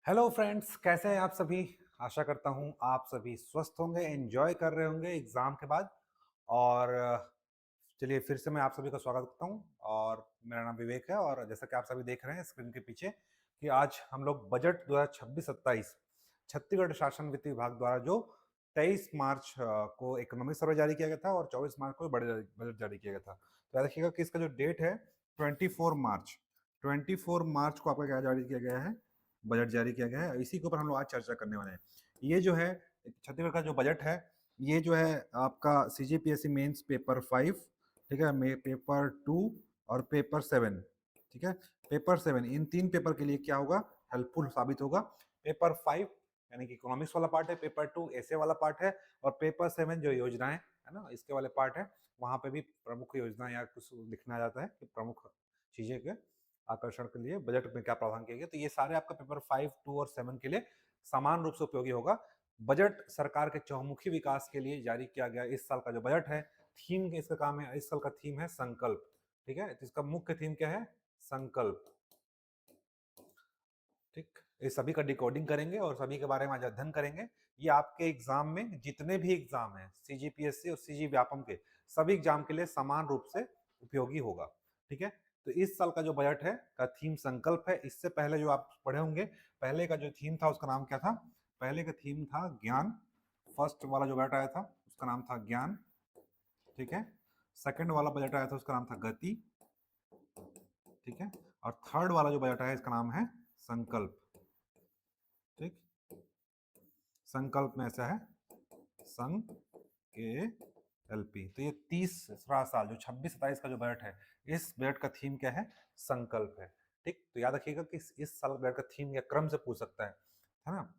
Hello friends, कैसे हैं आप सभी। आशा करता हूं आप सभी स्वस्थ होंगे, एंजॉय कर रहे होंगे एग्जाम के बाद। और चलिए फिर से मैं आप सभी का स्वागत करता हूं। और मेरा नाम विवेक है और जैसा कि आप सभी देख रहे हैं स्क्रीन के पीछे कि आज हम लोग बजट 2026-27 छत्तीसगढ़ शासन वित्त विभाग द्वारा जो 23 मार्च को इकोनॉमिक सर्वे जारी किया गया था और 24 मार्च को बजट बजट जारी किया गया था। तो याद रखिएगा कि इसका जो डेट है 24 मार्च, 24 मार्च को आपका क्या जारी किया गया है, बजट जारी किया गया है। इसी के ऊपर हम लोग आज चर्चा करने वाले हैं। ये जो है छत्तीसगढ़ का जो बजट है, ये जो है आपका सीजीपीएससी मेंस पेपर 5, ठीक है, पेपर 2 और पेपर 7, ठीक है। पेपर 7 इन तीन पेपर के लिए क्या होगा, हेल्पफुल साबित होगा। पेपर 5 यानी कि इकोनॉमिक्स वाला पार्ट है, पेपर 2 ऐसे वाला पार्ट है और पेपर 7 जो योजनाएं है ना इसके वाले पार्ट है, वहां पे भी प्रमुख योजना या कुछ लिखना जाता है कि प्रमुख चीजें के आकर्षण के लिए बजट में क्या प्रावधान किया गया। तो ये सारे आपका पेपर 5, 2 और 7 के लिए समान रूप से उपयोगी होगा। बजट सरकार के चहुमुखी विकास के लिए जारी किया गया इस साल का जो बजट है, थीम इसका काम है, इस साल का थीम है संकल्प, ठीक है। तो इसका मुख्य थीम क्या है, संकल्प, ठीक। इस सभी का डिकोडिंग करेंगे और सभी के बारे में आज अध्ययन करेंगे। ये आपके एग्जाम में जितने भी एग्जाम हैं सीजीपीएससी और सीजी व्यापम के, सभी एग्जाम के लिए समान रूप से उपयोगी होगा, ठीक है। तो इस साल का जो बजट है का थीम संकल्प है। इससे पहले जो आप पढ़े होंगे, पहले का जो थीम था उसका नाम क्या था, पहले का थीम था ज्ञान। फर्स्ट वाला जो बजट आया था उसका नाम था ज्ञान, ठीक है। सेकंड वाला बजट आया था उसका नाम था गति, ठीक है। और थर्ड वाला जो बजट आया इसका नाम है संकल्प, ठीक। संकल्प में ऐसा है संघ के एलपी। तो ये 30वां साल जो 26-27 का जो बजट है, इस बजट का थीम क्या है, संकल्प है, ठीक। तो याद रखिएगा कि इस साल बजट का थीम या क्रम से पूछ सकता है ना।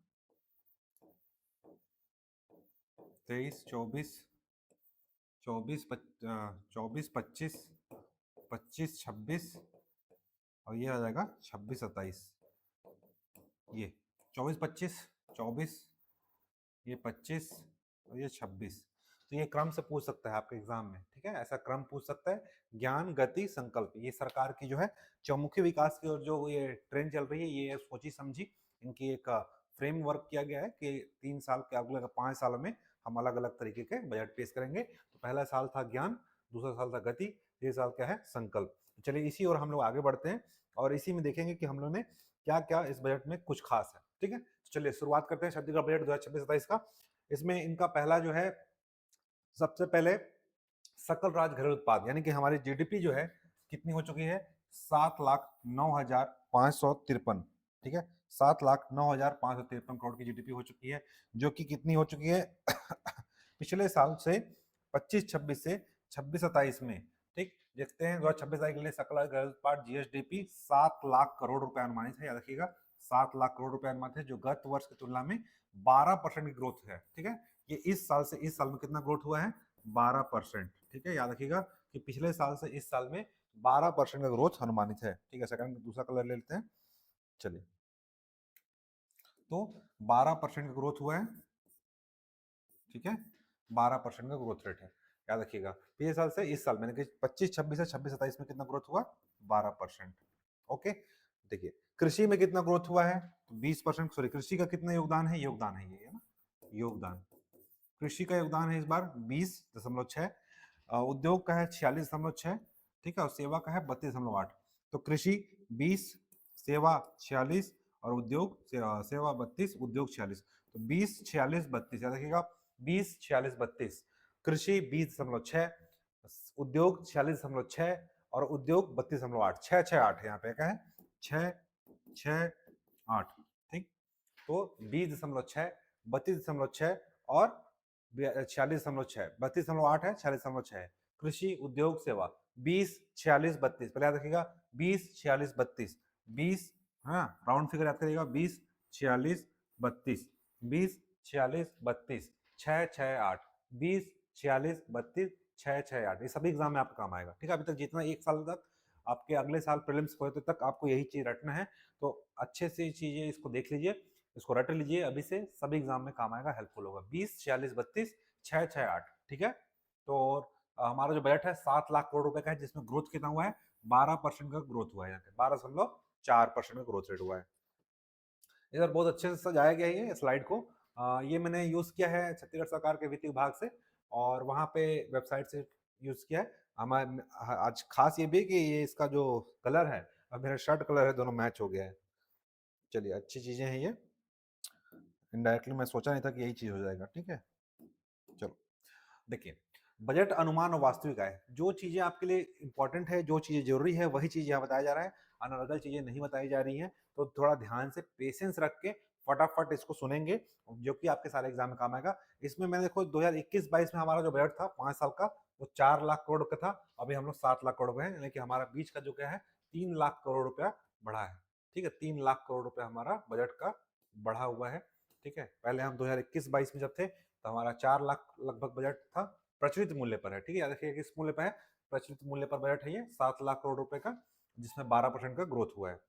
23, 24, 24, 25, 25, 26 और ये आ जाएगा 26, 27। ये 24, 25, 24, ये 25 और ये 26। तो ये क्रम से पूछ सकता है आपके एग्जाम में, ठीक है। ऐसा क्रम पूछ सकता है, ज्ञान गति संकल्प। ये सरकार की जो है चौमुखी विकास की और जो ये ट्रेंड चल रही है, ये सोची समझी इनकी एक फ्रेमवर्क किया गया है कि 3 साल के अगले 5 सालों में हम अलग अलग तरीके के बजट पेश करेंगे। तो पहला साल था ज्ञान, दूसरा साल था गति, ये साल क्या है, संकल्प। चलिए इसी और हम लोग आगे बढ़ते हैं और इसी में देखेंगे कि हम लोग ने क्या क्या इस बजट में कुछ खास है, ठीक है। चलिए शुरुआत करते हैं छत्तीसगढ़ बजट 2026-27 का। इसमें इनका पहला जो है, सबसे पहले सकल राज घरेलू उत्पाद यानी कि हमारी जीडीपी जो है कितनी हो चुकी है, 7,09,553, ठीक है। 7,09,553 करोड़ की जीडीपी हो चुकी है, जो कि कितनी हो चुकी है पिछले साल से 25-26 से 26-27 में, ठीक। देखते हैं 2026 के लिए सकल राज घरेलू उत्पाद जीएसडीपी 7 लाख करोड़ रुपए अनुमानित है, याद रखिएगा 7 लाख करोड़ रुपए अनुमानित है, जो गत वर्ष की तुलना में 12% की ग्रोथ है, ठीक है। ये इस साल से इस साल में कितना ग्रोथ हुआ है, 12%, ठीक है। याद रखिएगा कि पिछले साल से इस साल में 12% का ग्रोथ अनुमानित है, ठीक है। सेकंड दूसरा कलर ले लेते हैं, चलिए। तो 12% का ग्रोथ हुआ है, ठीक है। 12% का ग्रोथ रेट है, याद रखिएगा। पिछले साल से इस साल में 25-26 से 26-27 में कितना ग्रोथ हुआ, 12%, ओके। देखिए कृषि में कितना ग्रोथ हुआ है, 20%। सॉरी, कृषि का कितना योगदान है, योगदान है ये, है ना, योगदान। कृषि का योगदान है इस बार 20.6, उद्योग का है 46.6, ठीक है, और सेवा का है 32.8। तो कृषि 20, सेवा 46 और उद्योग सेवा 32, उद्योग 46। तो 20, 46, 32, याद रखिएगा 20, 46, 32। कृषि 20.6, उद्योग 46.6 और उद्योग 32.8, 668 है यहाँ पे, क्या है 668, ठीक। तो 20.6, 32.6 और 46.6, 32.8 है, 46.6 है। कृषि उद्योग सेवा 20, 46, 32, पहले याद रखिएगा 20, 46, 32, 20, हाँ राउंड फिगर याद करिएगा 20, 46, 32, 20, 46, 32, 668, 20, 46, 32, 668। ये सभी एग्जाम में आपका काम आएगा, ठीक है। अभी तक जितना एक साल तक आपके अगले साल प्रीलिम्स हुए तक आपको यही चीज रटना है। तो अच्छे से चीजें इसको देख लीजिए, इसको रट लीजिए, अभी से सभी एग्जाम में काम आएगा, हेल्पफुल होगा। 20, 46, 32, 668, ठीक है। तो हमारा जो बजट है 7 लाख करोड़ रुपए का है, जिसमें ग्रोथ कितना हुआ है, 12% का ग्रोथ हुआ है, यहाँ पे 12.4% का ग्रोथ रेट हुआ है। इस बार बहुत अच्छे से सजाया गया है ये स्लाइड को। ये मैंने यूज़ किया है छत्तीसगढ़ सरकार के वित्त विभाग से और वहाँ पे वेबसाइट से यूज़ किया है। आज खास ये भी कि ये इसका जो कलर है और मेरा शर्ट कलर है दोनों मैच हो गया है। चलिए अच्छी चीज़ें हैं ये। इनडायरेक्टली मैं सोचा नहीं था कि यही चीज़ हो जाएगा, ठीक है? चलो, देखिए बजट अनुमान और वास्तविक आय, जो चीज़ें आपके लिए इम्पोर्टेंट है, जो चीज़ें ज़रूरी है, वही चीज़ यहाँ बताया जा रहा है। अनर्गल चीज़ें नहीं बताई जा रही हैं, तो थोड़ा ध्यान से पेशेंस रख के फटाफट इसको सुनेंगे, जो कि आपके सारे एग्जाम में काम आएगा। इसमें मैंने देखो 2021-22 में हमारा जो बजट था 5 साल का, वो 4 लाख करोड़ का था। अभी हम लोग 7 लाख करोड़ में हैं, यानी कि हमारा बीच का जो क्या है 3 लाख करोड़ रुपया बढ़ा है। ठीक है, 3 लाख करोड़ रुपया हमारा बजट का बढ़ा हुआ है। ठीक है, पहले हम 2021-22 में जब थे तो हमारा 4 लाख लगभग बजट था, प्रचलित मूल्य पर है। ठीक है, याद रखिए किस मूल्य पर है, प्रचलित मूल्य पर बजट है ये 7 लाख करोड़ रुपए का, जिसमें 12% का ग्रोथ हुआ है।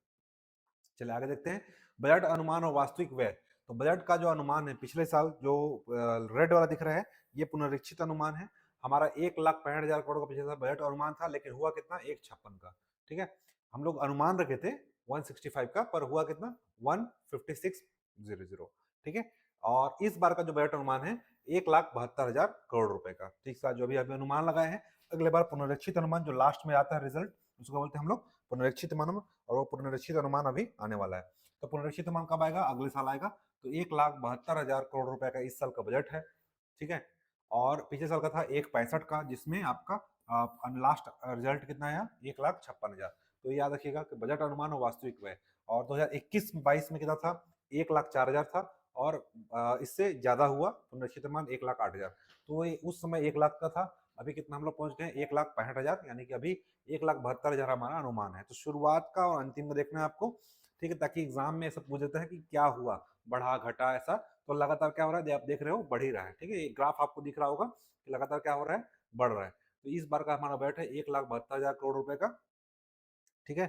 चलिए आगे देखते हैं बजट अनुमान और वास्तविक व्यय। तो बजट का जो अनुमान है पिछले साल जो रेड वाला दिख रहा है ये पुनरीक्षित अनुमान है। हमारा 1,65,000 करोड़ का पिछले साल बजट अनुमान था, लेकिन हुआ कितना 156 का। ठीक है, हम लोग अनुमान रखे थे 165 का, पर हुआ कितना 156,000। ठीक है, और इस बार का जो बजट अनुमान है 1,72,000 करोड़ रुपए का। ठीक है, जो अभी अभी अनुमान लगाए हैं, अगले बार पुनरीक्षित अनुमान जो लास्ट में आता है रिजल्ट, उसको बोलते हैं हम लोग पुनरीक्षित अनुमान, और वो पुनरीक्षित अनुमान अभी आने वाला है। तो पुनरीक्षित अनुमान कब आएगा, अगले साल आएगा। तो 1,72,000 करोड़ रुपए का इस साल का बजट है। ठीक है, और पिछले साल का था 1,65 का, जिसमें आपका लास्ट रिजल्ट कितना आया 1,56,000। तो ये याद रखिएगा कि बजट अनुमान और वास्तविक व्यय। और 2021-22 में कितना था 1,04,000 था, और इससे ज्यादा हुआ पुनरीक्षित अनुमान 1,08,000। तो उस समय 1 लाख का था, अभी कितना हम लोग पहुंच गए 1,65,000, यानी कि अभी 1,72,000 हमारा अनुमान है। तो शुरुआत का और अंतिम का देखना है आपको, ठीक है, ताकि एग्जाम में ऐसा पूछ देता है कि क्या हुआ, बढ़ा घटा ऐसा। तो लगातार क्या हो रहा है, आप देख रहे हो बढ़ ही रहा है। ठीक है, ग्राफ आपको दिख रहा होगा कि लगातार क्या हो रहा है, बढ़ रहा है। तो इस बार का हमारा बजट है 1,72,000 करोड़ रुपए का। ठीक है,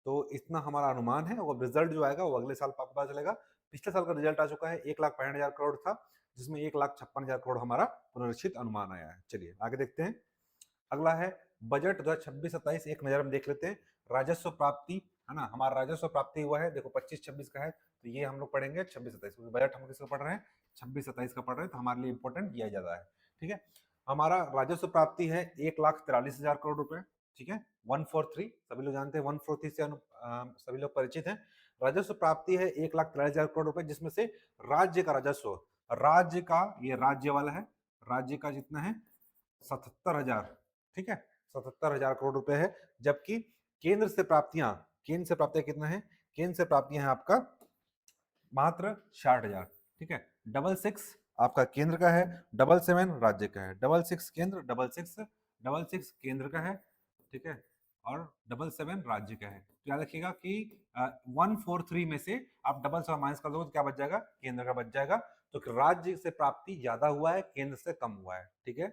तो इतना हमारा अनुमान है, और रिजल्ट जो आएगा वो अगले साल आपको पता चलेगा। पिछले साल का रिजल्ट आ चुका है 1,65,000 करोड़ था, जिसमें 1,56,000 करोड़ हमारा पुनरीक्षित अनुमान आया है। चलिए आगे देखते हैं। अगला है बजट 2026-27, एक नजर में देख लेते हैं। राजस्व प्राप्ति है ना, हमारा राजस्व प्राप्ति हुआ है, देखो 25-26 का है, तो ये हम लोग पढ़ेंगे 26-27, क्योंकि बजट हम किसका पढ़ रहे हैं 26-27 का पढ़ रहे हैं, तो हमारे लिए इंपॉर्टेंट यह ज्यादा है। ठीक है, हमारा राजस्व प्राप्ति है 1,43,000 करोड़ रुपए। ठीक है, 143, सभी लोग जानते हैं 143 से सभी लोग परिचित हैं। राजस्व प्राप्ति है 1,43,000 करोड़ रुपए, जिसमें से राज्य का राजस्व, राज्य का ये राज्य वाला है, राज्य का जितना है 77,000। ठीक है, 77,000 करोड़ रुपए है। जबकि केंद्र से प्राप्तियां, केंद्र से प्राप्तियां कितना है, केंद्र से प्राप्तियां है आपका मात्र 60,000। ठीक है, 66 आपका केंद्र का है, 77 राज्य का है, 66 केंद्र, 66 केंद्र का है। ठीक है, और 77 राज्य का है। तो याद रखिएगा कि 143 में से आप 77 माइनस कर दोगे तो क्या बच जाएगा, केंद्र का बच जाएगा। तो राज्य से प्राप्ति ज्यादा हुआ है, केंद्र से कम हुआ है। ठीक है,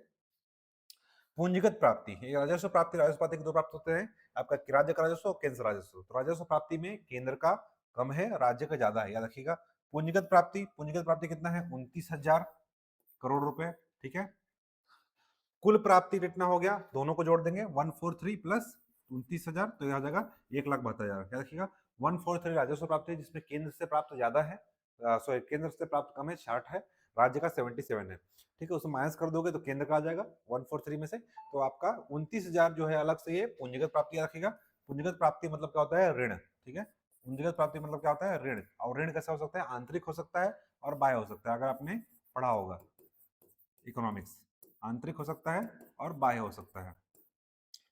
पूंजीगत प्राप्ति, राजस्व प्राप्ति, राजस्व प्राप्ति के दो प्राप्त होते हैं, आपका राज्य का राजस्व और केंद्र राजस्व। तो राजस्व प्राप्ति में केंद्र का कम है, राज्य का ज्यादा है, याद रखिएगा। पूंजीगत प्राप्ति, पूंजीगत प्राप्ति कितना है 29,000 करोड़ रुपए। ठीक है, कुल प्राप्ति कितना हो गया, दोनों को जोड़ देंगे 143 प्लस 29,000, तो यह आ जाएगा 1,72,000। याद रखिएगा 143 राजस्व प्राप्ति है, जिसमें केंद्र से प्राप्त ज्यादा है, सॉरी केंद्र से प्राप्त कम है 60 है, राज्य का 77 है। ठीक है, उसमें माइनस कर दोगे तो केंद्र का आ जाएगा 143 में से। तो आपका 29,000 जो है अलग से ये पूंजीगत प्राप्ति रखेगा। पूंजीगत प्राप्ति मतलब क्या होता है, ऋण। ठीक है, पूंजीगत प्राप्ति मतलब क्या होता है, ऋण। और ऋण कैसा हो सकता है, आंतरिक हो सकता है और बाह्य हो सकता है, अगर आपने पढ़ा होगा इकोनॉमिक्स। आंतरिक हो सकता है और बाह्य हो सकता है।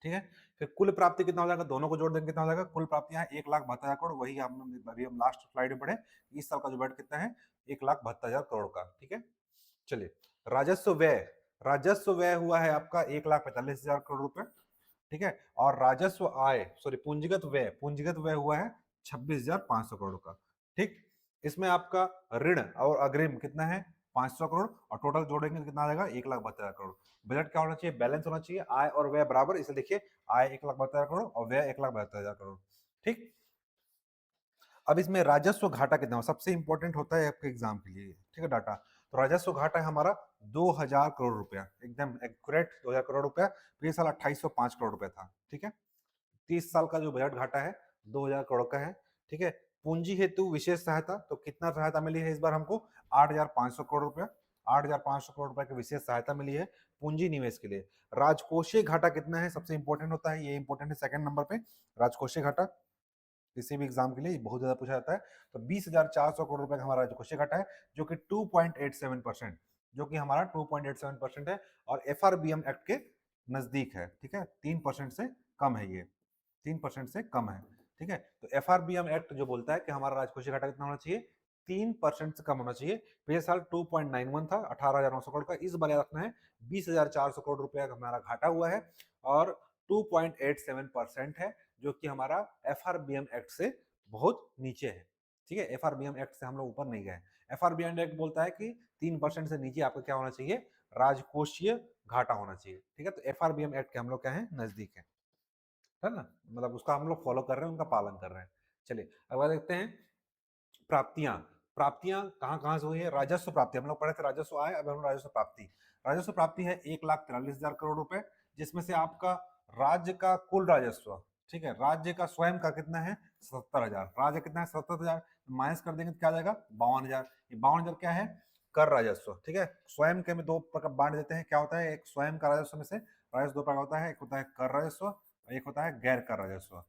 ठीक है, फिर कुल प्राप्ति कितना हो जाएगा, दोनों को जोड़ देंगे कितना हो जाएगा, कुल प्राप्तियां 1,72,000 करोड़, वही हम लास्ट स्लाइड में पढ़े। इस साल का जो बजट कितना है 1,72,000 करोड़ का। ठीक है, चलिए राजस्व व्यय, राजस्व व्यय हुआ है आपका 1,45,000 करोड़ रुपए। ठीक है, और राजस्व आय, सॉरी पूंजीगत व्यय, पूंजीगत व्यय हुआ है 26,500 करोड़ का। ठीक, इसमें आपका ऋण और अग्रिम कितना है 500 करोड़, और टोटल जोड़ेंगे तो कितना आ जाएगा 1,72,000 करोड़। बजट क्या होना चाहिए, बैलेंस होना चाहिए, आय और व्यय बराबर। इसे देखिए, आय 1,72,000 करोड़ और व्यय 1,72,000 करोड़। ठीक, अब इसमें राजस्व घाटा कितना हो, सबसे इंपॉर्टेंट होता है आपके एग्जाम के लिए। ठीक है, डाटा। तो राजस्व घाटा है हमारा 2,000 करोड़ रुपया, एकदम एक्यूरेट 2,000 करोड़ रुपया। पिछले साल 2,805 करोड़ रुपया था। ठीक है, 30 साल का जो बजट घाटा है 2,000 करोड़ का है। ठीक है, पूंजी हेतु विशेष सहायता, तो कितना सहायता मिली है इस बार हमको? 8,500 करोड़ रुपया, 8,500 करोड़ रुपए की विशेष सहायता मिली है पूंजी निवेश के लिए। राजकोषीय घाटा कितना है, सबसे इंपॉर्टेंट होता है, ये इंपॉर्टेंट है सेकंड नंबर पे। राजकोषीय घाटा किसी भी एग्जाम के लिए बहुत ज्यादा पूछा जाता है। तो 20,400 करोड़ रुपए का हमारा राजकोषीय घाटा है, जो कि 2.87%, जो कि हमारा 2.87% है, और एफआरबीएम एक्ट के नजदीक है। ठीक है, 3% से कम है, ये 3% से कम है। ठीक है, तो एफआरबीएम एक्ट जो बोलता है कि हमारा राजकोषीय घाटा कितना होना चाहिए, 3% से कम होना चाहिए। पिछले साल 2.91 था, 18,900 करोड़ का। इस बार याद रखना है 20,400 करोड़ रुपया का हमारा घाटा हुआ है, और 2.87% है, जो कि हमारा एफआरबीएम एक्ट से बहुत नीचे है। ठीक है, एफआरबीएम एक्ट से हम लोग ऊपर नहीं गए। एफआरबीएम एक्ट बोलता है कि 3% से नीचे आपका क्या होना चाहिए, राजकोषीय घाटा होना चाहिए। ठीक है, तो एफआरबीएम एक्ट के हम लोग क्या है, नजदीक है ना, मतलब उसका हम लोग फॉलो कर रहे हैं, उनका पालन कर रहे हैं। चलिए अब देखते हैं प्राप्तियां। प्राप्तियां कहाँ कहाँ से हुई है? राजस्व प्राप्ति हम लोग पढ़े थे, राजस्व आय, अब हम राजस्व प्राप्ति। राजस्व प्राप्ति है 1,43,000 करोड़ रुपए, जिसमें से आपका राज्य का कुल राजस्व, ठीक है, राज्य का स्वयं का कितना है, 77,000। राज्य कितना है, 77,000, माइनस कर देंगे तो क्या आ जाएगा, 52,000। ये 52,000 क्या है, कर राजस्व। ठीक है, स्वयं के में दो प्रकार बांट देते हैं, क्या होता है, एक स्वयं का राजस्व में से राजस्व दो प्रकार होता है, एक होता है कर राजस्व और एक होता है गैर कर राजस्व।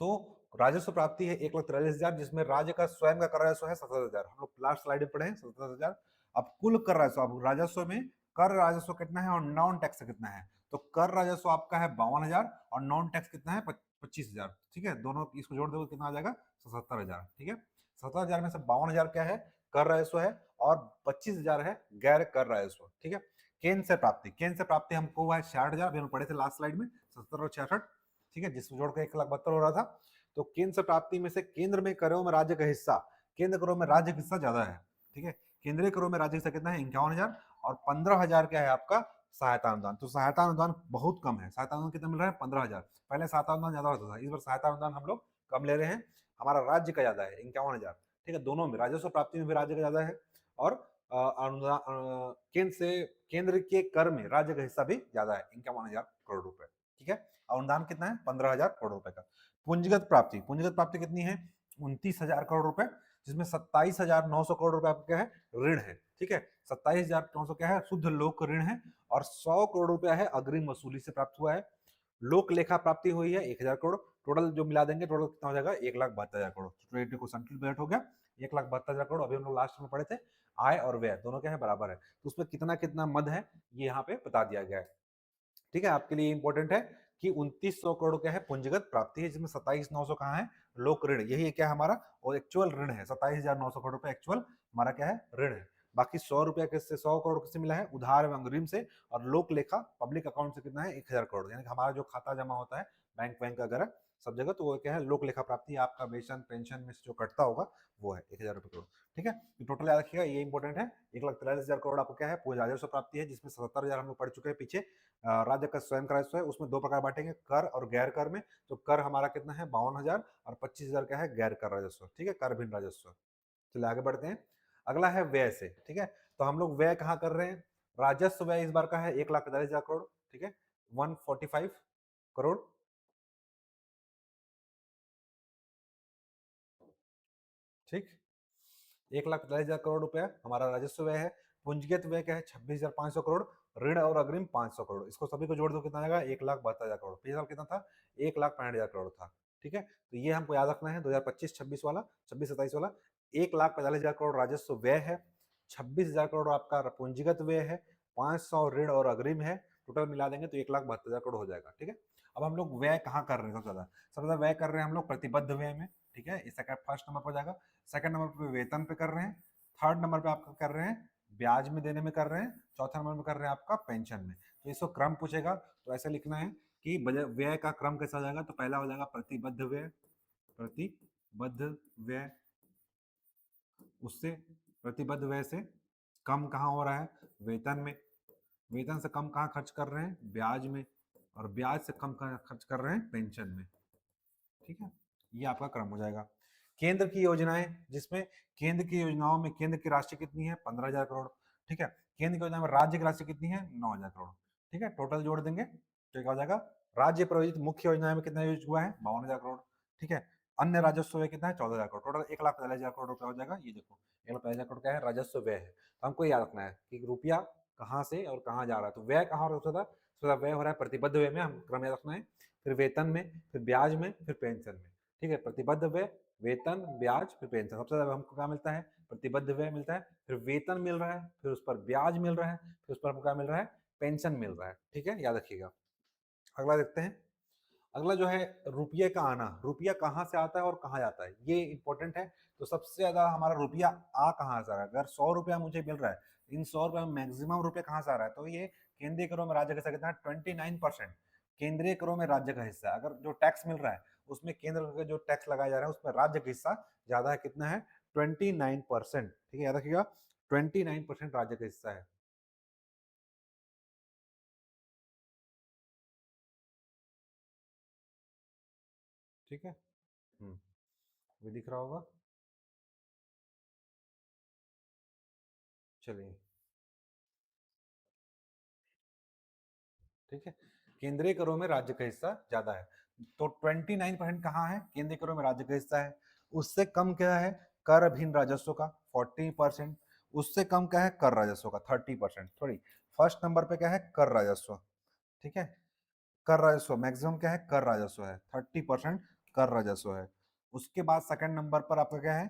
तो राजस्व प्राप्ति है 1,43,000, जिसमें राज्य का स्वयं का कर राजस्व है 77,000। हम लोग लास्ट स्लाइड में पढ़े हैं 77,000। अब कुल कर राजस्व, अब राजस्व में कर राजस्व कितना है और नॉन टैक्स कितना है? तो कर राजस्व आपका है 52,000 और नॉन टैक्स कितना है, 25,000। ठीक है, दोनों इसको जोड़ दो कितना आ जाएगा, 77,000। ठीक है, 77,000 में से 52,000 क्या है, कर राजस्व है, और 25,000 है गैर कर राजस्व। ठीक है, केंद्र से प्राप्ति, केंद्र से प्राप्ति हमको हुआ है 66,000, हम पढ़े थे लास्ट स्लाइड में, 77 और 66। ठीक है, जिसको जोड़ के 1,72,000 हो रहा था। तो केंद्र से प्राप्ति में से केंद्र में करों में राज्य का हिस्सा, केंद्र करों में राज्य का हिस्सा ज्यादा है। ठीक है, केंद्रीय करों में राज्य हिस्सा कितना है, 51,000, और 15,000 क्या है आपका सहायता अनुदान। तो सहायता अनुदान बहुत कम है, सहायता अनुदान कितना मिल रहा है, 15,000। पहले सहायता अनुदान ज्यादा होता था, इस बार सहायता अनुदान हम लोग कम ले रहे हैं। हमारा राज्य का ज्यादा है, 51,000। ठीक है, दोनों में राजस्व प्राप्ति में भी राज्य का ज्यादा है, और अनुदान केंद्र से केंद्र के कर में राज्य का हिस्सा भी ज्यादा है, 51,000 करोड़ रुपए। ठीक है, अनुदान कितना है, 15,000 करोड़ रुपए का। पूंजीगत प्राप्ति, पूंजीगत प्राप्ति कितनी है, 29,000 करोड़ रुपए, जिसमें 27,900 करोड़ रुपए आपका क्या है, ऋण है। ठीक है, 27,900 क्या है, शुद्ध लोक ऋण है, और 100 करोड़ रुपया है अग्रिम वसूली से प्राप्त हुआ है। लोक लेखा प्राप्ति हुई है 1,000 करोड़। टोटल जो मिला देंगे टोटल कितना हो जाएगा, 1,72,000 करोड़। तो क्वेश्चन बजट हो गया 1,72,000 करोड़। अभी हम लोग लास्ट में पढ़े थे आय और व्यय दोनों क्या है, बराबर है, तो उसमें कितना कितना मद है ये यहाँ पे बता दिया गया है। ठीक है, आपके लिए इंपॉर्टेंट है कि 2,900 करोड़ क्या है पूंजीगत प्राप्ति है, जिसमें 27,900 कहाँ है, लोक ऋण, यही क्या है हमारा, और एक्चुअल ऋण है 27,900 करोड़ रुपए एक्चुअल हमारा क्या है, ऋण है। बाकी 100 रुपया किससे, 100 करोड़ किससे मिला है, उधार एवं अग्रिम से, और लोक लेखा पब्लिक अकाउंट से कितना है, 1,000 करोड़, यानी हमारा जो खाता जमा होता है बैंक बैंक वगैरह सब जगह, तो वो क्या है, लोक लेखा प्राप्ति, आपका वेतन पेंशन में से जो कटता होगा वो है 1,000 रुपये करोड़। ठीक है, टोटल याद रखिएगा, ये इंपॉर्टेंट है। 1,43,000 करोड़ आपको क्या है, पूंजी राजस्व प्राप्ति है, जिसमें 77,000 हम लोग पढ़ चुके हैं पीछे। राज्य का स्वयं का राजस्व है, उसमें दो प्रकार बांटेंगे, कर और गैर कर में। तो कर हमारा कितना है, 52,000, और 25,000 क्या है, गैर कर राजस्व। ठीक है, कर भिन्न राजस्व। चलिए आगे बढ़ते हैं, अगला है व्यय से। ठीक है, तो हम लोग व्यय कहाँ कर रहे हैं, राजस्व व्यय इस बार का है 1,45,000 करोड़। ठीक है, 145 करोड़। ठीक, 1,45,000 करोड़ रुपया हमारा राजस्व व्यय है। पूंजीगत व्यय क्या है, 26,500 करोड़। ऋण और अग्रिम 500 करोड़, इसको सभी को जोड़ दो कितना आएगा, 1,72,000 करोड़। पिछले साल कितना था, 1,65,000 करोड़ था। ठीक है, तो ये हमको याद रखना है, 2025-26 वाला, 26-27 वाला। 1,45,000 करोड़ राजस्व व्यय है, 26,000 करोड़ आपका पूंजीगत व्यय है, 500 ऋण और अग्रिम है। टोटल मिला देंगे तो 1,72,000 करोड़ हो जाएगा। ठीक है, अब हम लोग व्यय कहाँ कर रहे हैं, सबसे ज्यादा व्यय कर रहे हैं हम लोग प्रतिबद्ध व्यय में। ठीक है, इस फर्स्ट नंबर पर जाएगा। सेकंड नंबर पे वेतन पे कर रहे हैं। थर्ड नंबर पे आपका कर रहे हैं ब्याज में देने में कर रहे हैं। चौथा नंबर में कर रहे हैं आपका पेंशन में। तो इसको क्रम पूछेगा तो ऐसे लिखना है कि व्यय का क्रम कैसा हो जाएगा, तो पहला हो जाएगा प्रतिबद्ध व्यय, प्रतिबद्ध व्यय, उससे प्रतिबद्ध व्यय से कम कहाँ हो रहा है, वेतन में। वेतन से कम कहाँ खर्च कर रहे हैं, ब्याज में। और ब्याज से कम खर्च कर रहे हैं पेंशन में। ठीक है, ये आपका क्रम हो जाएगा। केंद्र की योजनाएं, जिसमें केंद्र की योजनाओं में केंद्र की राशि कितनी है, 15,000 करोड़। ठीक है, केंद्र की योजना में राज्य की राशि कितनी है, 9,000 करोड़। ठीक है, टोटल जोड़ देंगे तो क्या हो जाएगा, राज्य प्रायोजित मुख्य योजनाएं में कितना यूज हुआ है, 52,000 करोड़। ठीक है, अन्य राजस्व व्यय कितना है 14,000 करोड़, टोटल 1,45,000 करोड़ रुपया हो जाएगा। ये देखो 1,45,000 करोड़ क्या है, राजस्व व्यय है। तो हमको याद रखना है कि रुपया कहाँ से और कहाँ जा रहा है। तो व्यय कहाँ हो रहा है, व्यय हो रहा है प्रतिबद्ध व्यय में, हम क्रम याद रखना है, फिर वेतन में, फिर ब्याज में, फिर पेंशन में। ठीक है, प्रतिबद्ध व्यय, वेतन, ब्याज, फिर पेंशन। सबसे ज्यादा हमको क्या मिलता है, प्रतिबद्ध व्यय मिलता है, फिर वेतन मिल रहा है, फिर उस पर ब्याज मिल रहा है, फिर उस पर हमको क्या मिल रहा है, पेंशन मिल रहा है। ठीक है, याद रखिएगा। अगला देखते हैं। अगला जो है रुपये का आना, रुपया कहाँ से आता है और कहाँ जाता है, ये इंपॉर्टेंट है। तो सबसे ज्यादा हमारा रुपया आ कहाँ से आ रहा है, अगर 100 रुपया मुझे मिल रहा है, इन 100 रुपया में मैक्सिमम रुपया कहाँ से आ रहा है, तो ये केंद्रीय करों में राज्य का हिस्सा कितना है, 29%। केंद्रीय करों में राज्य का हिस्सा, अगर जो टैक्स मिल रहा है उसमें केंद्र का जो टैक्स लगाया जा रहा है उसमें राज्य का हिस्सा ज्यादा है, कितना है, 29%। ठीक है, याद रखिएगा 29% राज्य का हिस्सा है। ठीक है, ये दिख रहा होगा। चलिए, ठीक है, केंद्रीय करों में राज्य का हिस्सा ज्यादा है। तो 29% कहाँ है, केंद्रीय करों में राज्य का हिस्सा है। उससे कम क्या है, कर अधीन राजस्व का 40%। उससे कम क्या है, कर राजस्व का 30%। सॉरी, फर्स्ट नंबर पे क्या है, कर राजस्व। ठीक है, कर राजस्व मैक्सिमम क्या है, कर राजस्व है, 30% कर राजस्व है। उसके बाद सेकंड नंबर पर आपका क्या है,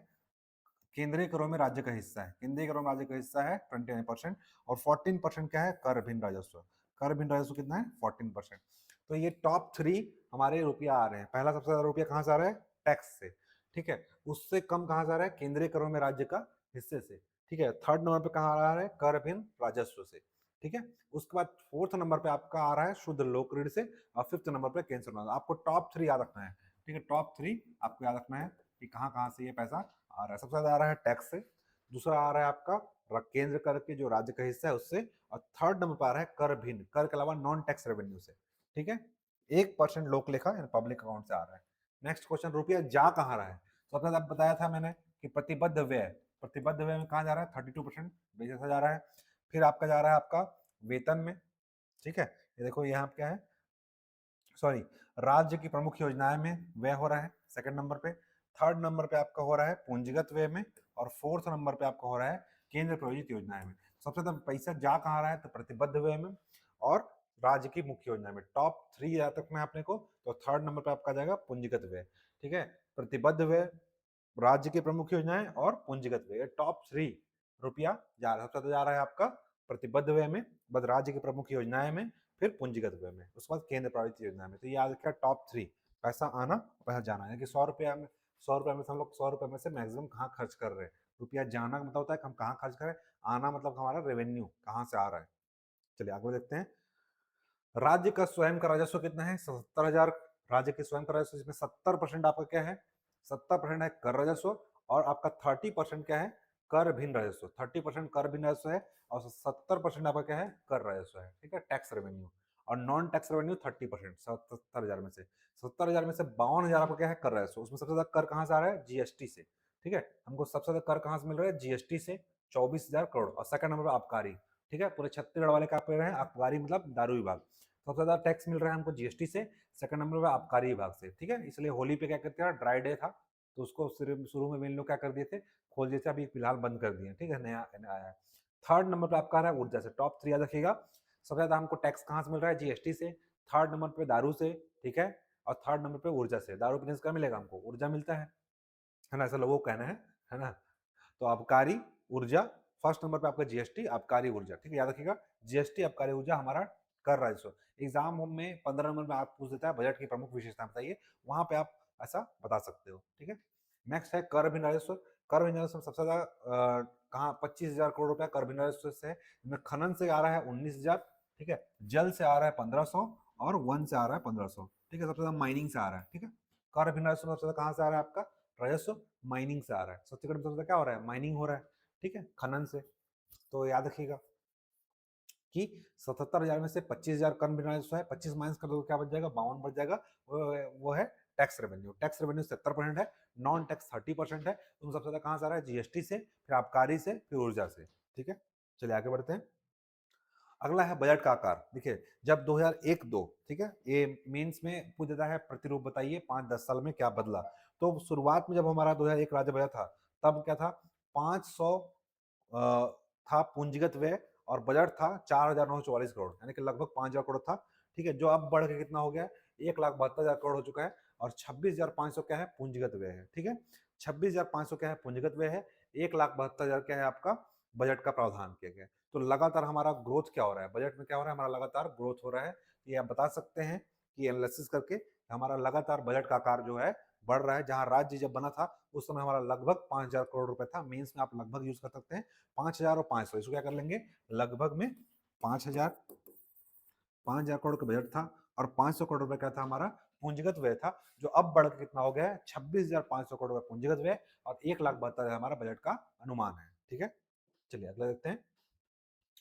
केंद्रीय करों में राज्य का हिस्सा है, केंद्रीय करों में राज्य का हिस्सा है 29%। और 14% क्या है, कर भिन्न राजस्व। कर भिन्न राजस्व कितना है, 14%। तो ये टॉप 3 हमारे रुपया आ रहे हैं। पहला सबसे ज्यादा रुपया कहाँ से आ रहा है, टैक्स से। ठीक है, उससे कम कहाँ से आ रहा है, केंद्रीय करों में राज्य का हिस्से से। ठीक है, थर्ड नंबर पे कहाँ आ रहा है, कर भिन्न राजस्व से। ठीक है, उसके बाद फोर्थ नंबर पे आपका आ रहा है शुद्ध लोक ऋण से, और फिफ्थ नंबर पे केंद्र सरकार। आपको टॉप 3 याद रखना है। ठीक है, टॉप 3 आपको याद रखना है कि कहाँ कहाँ से ये पैसा आ रहा है। सबसे ज्यादा आ रहा है टैक्स से, दूसरा आ रहा है आपका केंद्र कर के जो राज्य का हिस्सा है उससे, और थर्ड नंबर पर आ रहा है कर भिन्न, कर के अलावा नॉन टैक्स रेवेन्यू से। ठीक है, 1% लोक लेखा पब्लिक अकाउंट से आ रहा है। नेक्स्ट क्वेश्चन, रुपया जा कहाँ रहा है। तो अपने आप बताया था मैंने कि प्रतिबद्ध व्यय, प्रतिबद्ध व्यय में कहाँ जा रहा है, 32% बेसिस से जा रहा है। फिर आपका जा रहा है आपका वेतन में। ठीक है, ये देखो यहाँ क्या है, सॉरी, राज्य की प्रमुख योजनाएं में व्यय हो रहा है सेकंड नंबर पे। थर्ड नंबर पे आपका हो रहा है पूंजीगत व्यय में, और फोर्थ नंबर पे आपका हो रहा है केंद्र प्रायोजित योजनाएं में। सबसे ज्यादा पैसा जा कहाँ रहा है, तो प्रतिबद्ध व्यय में और राज्य की मुख्य योजना में। टॉप 3 याद तक में आपने को, तो थर्ड नंबर पे आपका जाएगा पूंजीगत व्यय। ठीक है, प्रतिबद्ध व्यय, राज्य की प्रमुख योजनाएं और पूंजीगत व्यय, टॉप 3 रुपया जा रहा है। सबसे ज्यादा जा रहा है आपका प्रतिबद्ध व्यय में, बाद राज्य की प्रमुख योजनाएं में, फिर पूंजीगत व्यय में, उसके बाद केंद्र प्रायोजित योजना में। तो ये याद रखिए टॉप 3, पैसा आना पैसा जाना है कि 100 रुपया में, 100 रुपया में से हम लोग 100 रुपये में से मैक्सिमम कहाँ खर्च कर रहे हैं। रुपया जाना का मतलब होता है कि हम कहाँ खर्च करें, आना मतलब हमारा रेवेन्यू कहाँ से आ रहा है। चलिए आगे देखते हैं। राज्य का स्वयं का राजस्व कितना है, 77,000 राज्य के स्वयं का राजस्व, जिसमें 70% आपका क्या है, 70% है कर राजस्व, और आपका 30% क्या है, कर भिन्न राजस्व। 30% कर भिन्न राजस्व है, और 70% आपका क्या है, कर राजस्व है। ठीक है, टैक्स रेवेन्यू। और नॉन टैक्स रेवेन्यू 30%, 77,000 में से, 70,000 में से 52,000 आपका क्या है, कर राजस्व। उसमें सबसे ज्यादा कर कहाँ से आ रहा है, जीएसटी से। ठीक है, हमको सबसे ज्यादा कर कहाँ से मिल रहा है, जीएसटी से, 24,000 करोड़। और सेकंड नंबर पर आबकारी। ठीक है, पूरे छत्तीसगढ़ वाले क्या कर रहे हैं, आबकारी मतलब दारू विभाग। सबसे ज्यादा टैक्स मिल रहा है हमको जीएसटी से, सेकंड नंबर पे आबकारी विभाग से। ठीक है, इसलिए होली पे क्या करते हैं, ड्राई डे था तो उसको शुरू में इन लोग क्या कर दिए थे, खोल दिए थे, अभी फिलहाल बंद कर दिए। ठीक है, नया आया है। थर्ड नंबर पे आपका आ रहा है ऊर्जा से। टॉप 3 याद रखिएगा, सबसे ज्यादा हमको टैक्स कहाँ से मिल रहा है, जीएसटी से। थर्ड नंबर पे दारू से। ठीक है, और थर्ड नंबर पे ऊर्जा से। दारू पीने से क्या मिलेगा हमको, ऊर्जा मिलता है ना, ऐसा लोगों को कहना है ना। तो आबकारी, ऊर्जा, फर्स्ट नंबर पे आपका जीएसटी, आबकारी, ऊर्जा। ठीक है, याद रखिएगा जीएसटी, आबकारी, ऊर्जा हमारा कर राजस्व। एग्जाम में 15 नंबर में आप पूछ देता है बजट की प्रमुख विशेषता बताइए, वहां पे आप ऐसा बता सकते हो। ठीक है, नेक्स्ट है कर भिन्न राजस्व। कर भिन्न राजस्व सबसे ज्यादा कहाँ, 25,000 करोड़ रुपया कर भिन्न राजस्व से है। इसमें खनन से आ रहा है 19,000। ठीक है, जल से आ रहा है 1,500, और वन से आ रहा है 1,500। ठीक है, सबसे ज्यादा माइनिंग से आ रहा है। ठीक है, कर भिन्न राजस्व सबसे ज्यादा कहाँ से आ रहा है आपका, राजस्व माइनिंग से आ रहा है। छत्तीसगढ़ में सबसे ज्यादा क्या हो रहा है, माइनिंग हो रहा है। ठीक है, खनन से। तो याद रखिएगा कि 77,000 में से 25,000 कम बिना है, 25 माइनस कर दो क्या बच जाएगा, 52 बच जाएगा। वो है टैक्स रेवेन्यू। टैक्स रेवेन्यू 70% है, नॉन टैक्स 30% है। तुम सबसे ज्यादा कहाँ से आ रहा है, जीएसटी से, फिर आबकारी से, फिर ऊर्जा से। ठीक है, चलिए आगे बढ़ते हैं। अगला है बजट का आकार। देखिए, जब 2001-2, ठीक है, ये मेंस में पूछ देता है प्रतिरूप बताइए 5-10 साल में क्या बदला। तो शुरुआत में जब हमारा 2001 राज्य बजट था, तब क्या था, 500 था पूंजीगत व्यय और बजट था 4,944 करोड़, यानी कि लगभग 5,000 करोड़ था। ठीक है, जो अब बढ़ के कितना हो गया, 1,72,000 करोड़ हो चुका है और 26,500 क्या है, पूंजीगत व्यय है। ठीक है, 26,500 क्या है, पूंजीगत व्यय है, 1,72,000 क्या है आपका बजट का प्रावधान किया गया है। तो लगातार हमारा ग्रोथ क्या हो रहा है, बजट में क्या हो रहा है, हमारा लगातार ग्रोथ हो रहा है। ये आप बता सकते हैं कि एनालिसिस करके हमारा लगातार बजट का आकार जो है बढ़ रहा है। जहां राज्य जब बना था उस समय हमारा लगभग 5,000 करोड़ रुपए था। मेंस में आप लगभग यूज कर सकते हैं 5,000 और 500, इसको क्या कर लेंगे, लगभग में 5,000 करोड़ का बजट था और 500 करोड़ रुपए का था हमारा पूंजीगत व्यय था, जो अब बढ़ के कितना हो गया है, 26,500 करोड़ का पूंजीगत व्यय और 1,72,000 हमारा बजट का अनुमान है। ठीक है, चलिए अगला देखते हैं।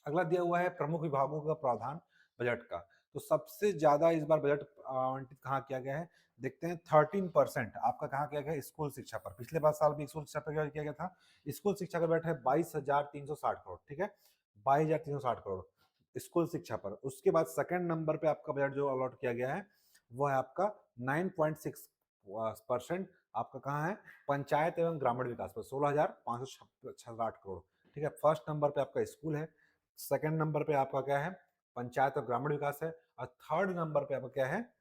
अगला दिया हुआ है प्रमुख विभागों का प्रावधान बजट का। तो सबसे ज्यादा इस बार बजट आवंटित कहाँ किया गया है, देखते हैं। 13% आपका कहाँ किया गया है, स्कूल शिक्षा पर। पिछले बार साल भी स्कूल शिक्षा पर किया गया था। स्कूल शिक्षा का बजट है 22,360 करोड़। ठीक है, 22,360 करोड़ स्कूल शिक्षा पर। उसके बाद सेकंड नंबर पे आपका बजट जो अलॉट किया गया है वो है आपका 9.6% आपका कहाँ है, पंचायत एवं ग्रामीण विकास पर, 16,568 करोड़। ठीक है, फर्स्ट नंबर पे आपका स्कूल है, सेकंड नंबर पे आपका क्या है, पंचायत और ग्रामीण विकास है, और थर्ड नंबर पे आपका क्या है,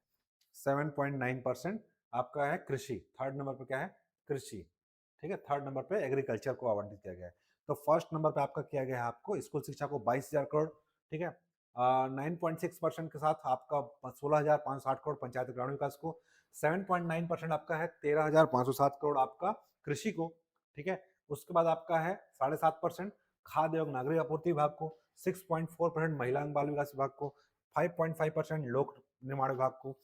7.9% आपका है कृषि। थर्ड नंबर पे क्या है, कृषि। ठीक है, थर्ड नंबर पे एग्रीकल्चर को आवंटित किया गया है। तो फर्स्ट नंबर पे आपका किया गया है आपको स्कूल शिक्षा को 22,000 करोड़। ठीक है, 9.6% के साथ आपका 16,560 करोड़ पंचायत ग्रामीण विकास को, 7.9% आपका है 13,507 करोड़ आपका कृषि को। ठीक है, उसके बाद आपका है 7.5% खाद्य एवं नागरिक आपूर्ति विभाग को, 6.4% महिला एवं बाल विकास विभाग को, 5.5% लोक निर्माण विभाग को,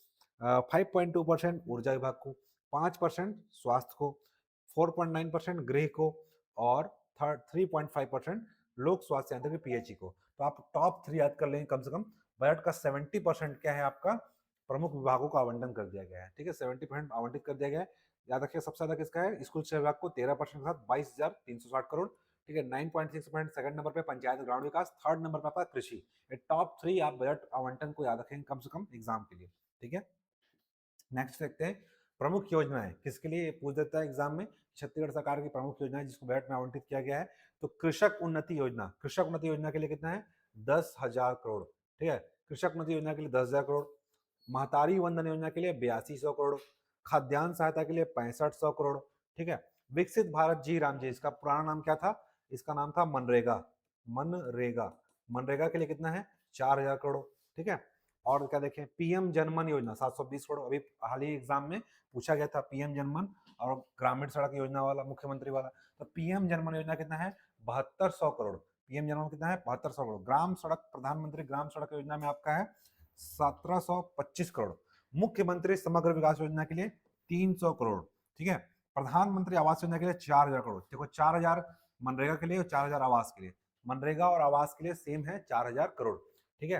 5.2% ऊर्जा विभाग को, 5% स्वास्थ्य को, 4.9% गृह को और 3.5% लोक स्वास्थ्य यांत्रिकी पीएचई को। तो आप टॉप 3 याद कर लेंगे कम से कम। बजट का 70% क्या है आपका प्रमुख विभागों को आवंटन कर दिया गया है। ठीक है, 70% आवंटित कर दिया गया है। याद रखिए सबसे ज्यादा किसका है, स्कूल शिक्षा विभाग को 13% के साथ 22,360 करोड़। ठीक है, 9.6% सेकंड नंबर पे पंचायत ग्रामीण विकास, थर्ड नंबर पे आपका कृषि। ये टॉप 3 आप बजट आवंटन को याद रखेंगे कम से कम एग्जाम के लिए। ठीक है, नेक्स्ट देखते हैं प्रमुख योजनाएं किसके लिए पूछ देता है एग्जाम में। छत्तीसगढ़ सरकार की प्रमुख योजनाएं जिसको बजट में आवंटित किया गया है, तो कृषक उन्नति योजना, कृषक उन्नति योजना के लिए कितना है, 10,000 करोड़। ठीक है, कृषक उन्नति योजना के लिए 10,000 करोड़। महतारी वंदन योजना के लिए 8200 करोड़। खाद्यान्न सहायता के लिए 6500 करोड़। ठीक है, विकसित भारत जी राम जी, इसका पुराना नाम क्या था, इसका नाम था मनरेगा। मनरेगा, मनरेगा के लिए कितना है, 4,000 करोड़। ठीक है, और क्या देखें, पीएम जनमन योजना 720 करोड़। अभी हाल ही एग्जाम में पूछा गया था पीएम जनमन और ग्रामीण सड़क योजना वाला, मुख्यमंत्री वाला। तो पीएम जनमन योजना कितना है, 7200 करोड़। पीएम जनमन कितना है, 7200 करोड़। ग्राम सड़क, प्रधानमंत्री ग्राम सड़क योजना में आपका है 1725 करोड़। मुख्यमंत्री समग्र विकास योजना के लिए 300 करोड़। ठीक है, प्रधानमंत्री आवास योजना के लिए 4,000 करोड़। देखो 4,000 मनरेगा के लिए और 4,000 आवास के लिए। मनरेगा और आवास के लिए सेम है 4,000 करोड़। ठीक है,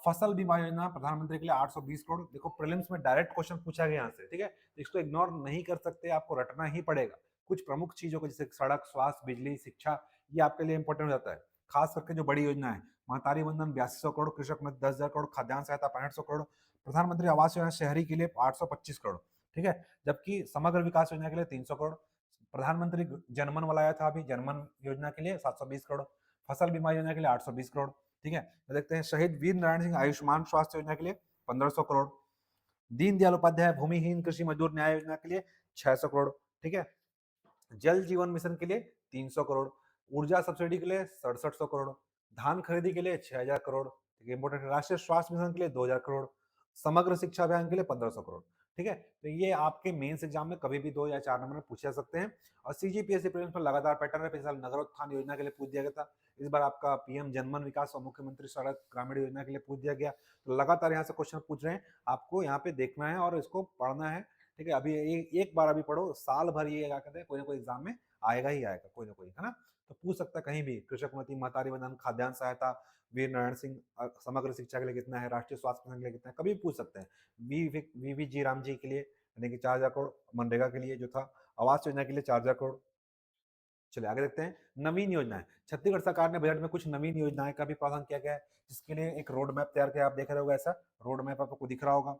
फसल बीमा योजना प्रधानमंत्री के लिए 820 करोड़। देखो प्रीलिम्स में डायरेक्ट क्वेश्चन पूछा गया यहाँ से। ठीक है, इसको इग्नोर नहीं कर सकते, आपको रटना ही पड़ेगा। कुछ प्रमुख चीजों को जैसे सड़क, स्वास्थ्य, बिजली, शिक्षा, ये आपके लिए इंपॉर्टेंट हो जाता है। खास करके जो बड़ी योजना है, महतारी वंदन 8200 करोड़, कृषक उन्नति 10,000 करोड़, खाद्यान्न सहायता 6500 करोड़, प्रधानमंत्री आवास योजना शहरी के लिए 825 करोड़। ठीक है, जबकि समग्र विकास योजना के लिए 300 करोड़। प्रधानमंत्री जनमन वाला आया था अभी, जनमन योजना के लिए 720 करोड़। फसल बीमा योजना के लिए 820 करोड़। ठीक है, तो देखते हैं शहीद वीर नारायण सिंह आयुष्मान स्वास्थ्य योजना के लिए 1500 करोड़। दीनदयाल उपाध्याय भूमिहीन कृषि मजदूर न्याय योजना के लिए 600 करोड़। ठीक है, जल जीवन मिशन के लिए 300 करोड़। ऊर्जा सब्सिडी के लिए 6700 करोड़। धान खरीदी के लिए 6,000 करोड़। ठीक है, इंपोर्टेंट। राष्ट्रीय स्वास्थ्य मिशन के लिए 2,000 करोड़। समग्र शिक्षा अभियान के लिए 1,500 करोड़। ठीक है, तो ये आपके मेंस एग्जाम में कभी भी 2 या 4 नंबर में पूछे जा सकते हैं। और सीजीपीएससी प्रीलिम्स में लगातार पैटर्न है। पिछले साल नगरोत्थान योजना के लिए पूछ दिया गया था, इस बार आपका पीएम जनमन विकास और मुख्यमंत्री सड़क ग्रामीण योजना के लिए पूछ दिया गया। तो लगातार यहाँ से क्वेश्चन पूछ रहे हैं, आपको यहाँ पे देखना है और इसको पढ़ना है। ठीक है, अभी एक बार अभी पढ़ो, साल भर ये क्या कहते हैं, कोई ना कोई एग्जाम में आएगा ही आएगा, कोई ना कोई, है ना। तो पूछ सकता है कहीं भी, कृषक उन्नति, महतारी वंदन, खाद्यान्न सहायता, वीर नारायण सिंह समग्र शिक्षा के लिए कितना है, राष्ट्रीय स्वास्थ्य मिशन के लिए कितना है, कभी भी पूछ सकते हैं। वी जी राम जी के लिए यानी कि 4,000 करोड़, मनरेगा के लिए जो था, आवास योजना के लिए 4,000 करोड़। चलिए आगे देखते हैं नवीन योजनाएं। छत्तीसगढ़ सरकार ने बजट में कुछ नवीन योजनाएं का भी प्रावधान किया गया है, जिसके लिए एक रोड मैप तैयार किया, आप देख रहे होगा, ऐसा रोड मैप आपको दिख रहा होगा।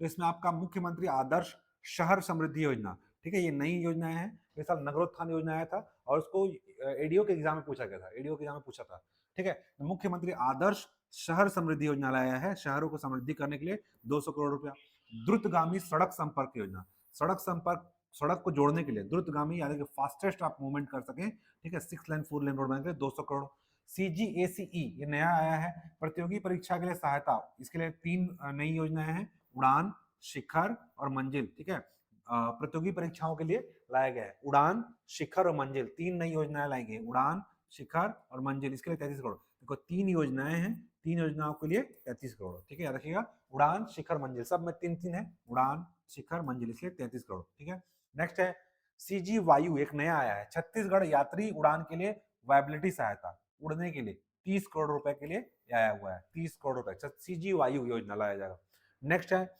तो इसमें आपका मुख्यमंत्री आदर्श शहर समृद्धि योजना, ठीक है, ये नई योजनाएं हैं। ये साल नगरोत्थान योजना आया था और उसको एडीओ के एग्जाम में पूछा गया था, एडीओ के एग्जाम में पूछा था, ठीक है। मुख्यमंत्री आदर्श शहर समृद्धि योजना लाया है, शहरों को समृद्धि करने के लिए 200 करोड़ रुपया। द्रुतगामी सड़क संपर्क योजना, सड़क संपर्क, सड़क को जोड़ने के लिए द्रुतगामी यानी कि फास्टेस्ट आप मूवमेंट कर सकें, ठीक है, 6 लेन 4 लेन रोड बनाने के लिए 200 करोड़। सीजीएसीई ये नया आया है, प्रतियोगी परीक्षा के लिए सहायता, इसके लिए 3 नई योजनाएं हैं, उड़ान, शिखर और मंजिल, ठीक है। प्रतियोगी परीक्षाओं के लिए लाया गया है उड़ान, शिखर और मंजिल, 3 नई योजनाएं लाई गई, उड़ान, शिखर और मंजिल, इसके लिए 33 करोड़। देखो 3 योजनाएं हैं, 3 योजनाओं के लिए 33 करोड़, ठीक है, याद रखिएगा। उड़ान, शिखर, मंजिल, सब में 3-3 है, उड़ान, शिखर, मंजिल, इसलिए 33 करोड़, ठीक है। नेक्स्ट है सीजी वायु, एक नया आया है, छत्तीसगढ़ यात्री उड़ान के लिए वायबिलिटी सहायता, उड़ने के लिए 30 करोड़ रुपए के लिए आया हुआ है, 30 करोड़ रुपए सीजी वायु योजना लाया जाएगा। नेक्स्ट है,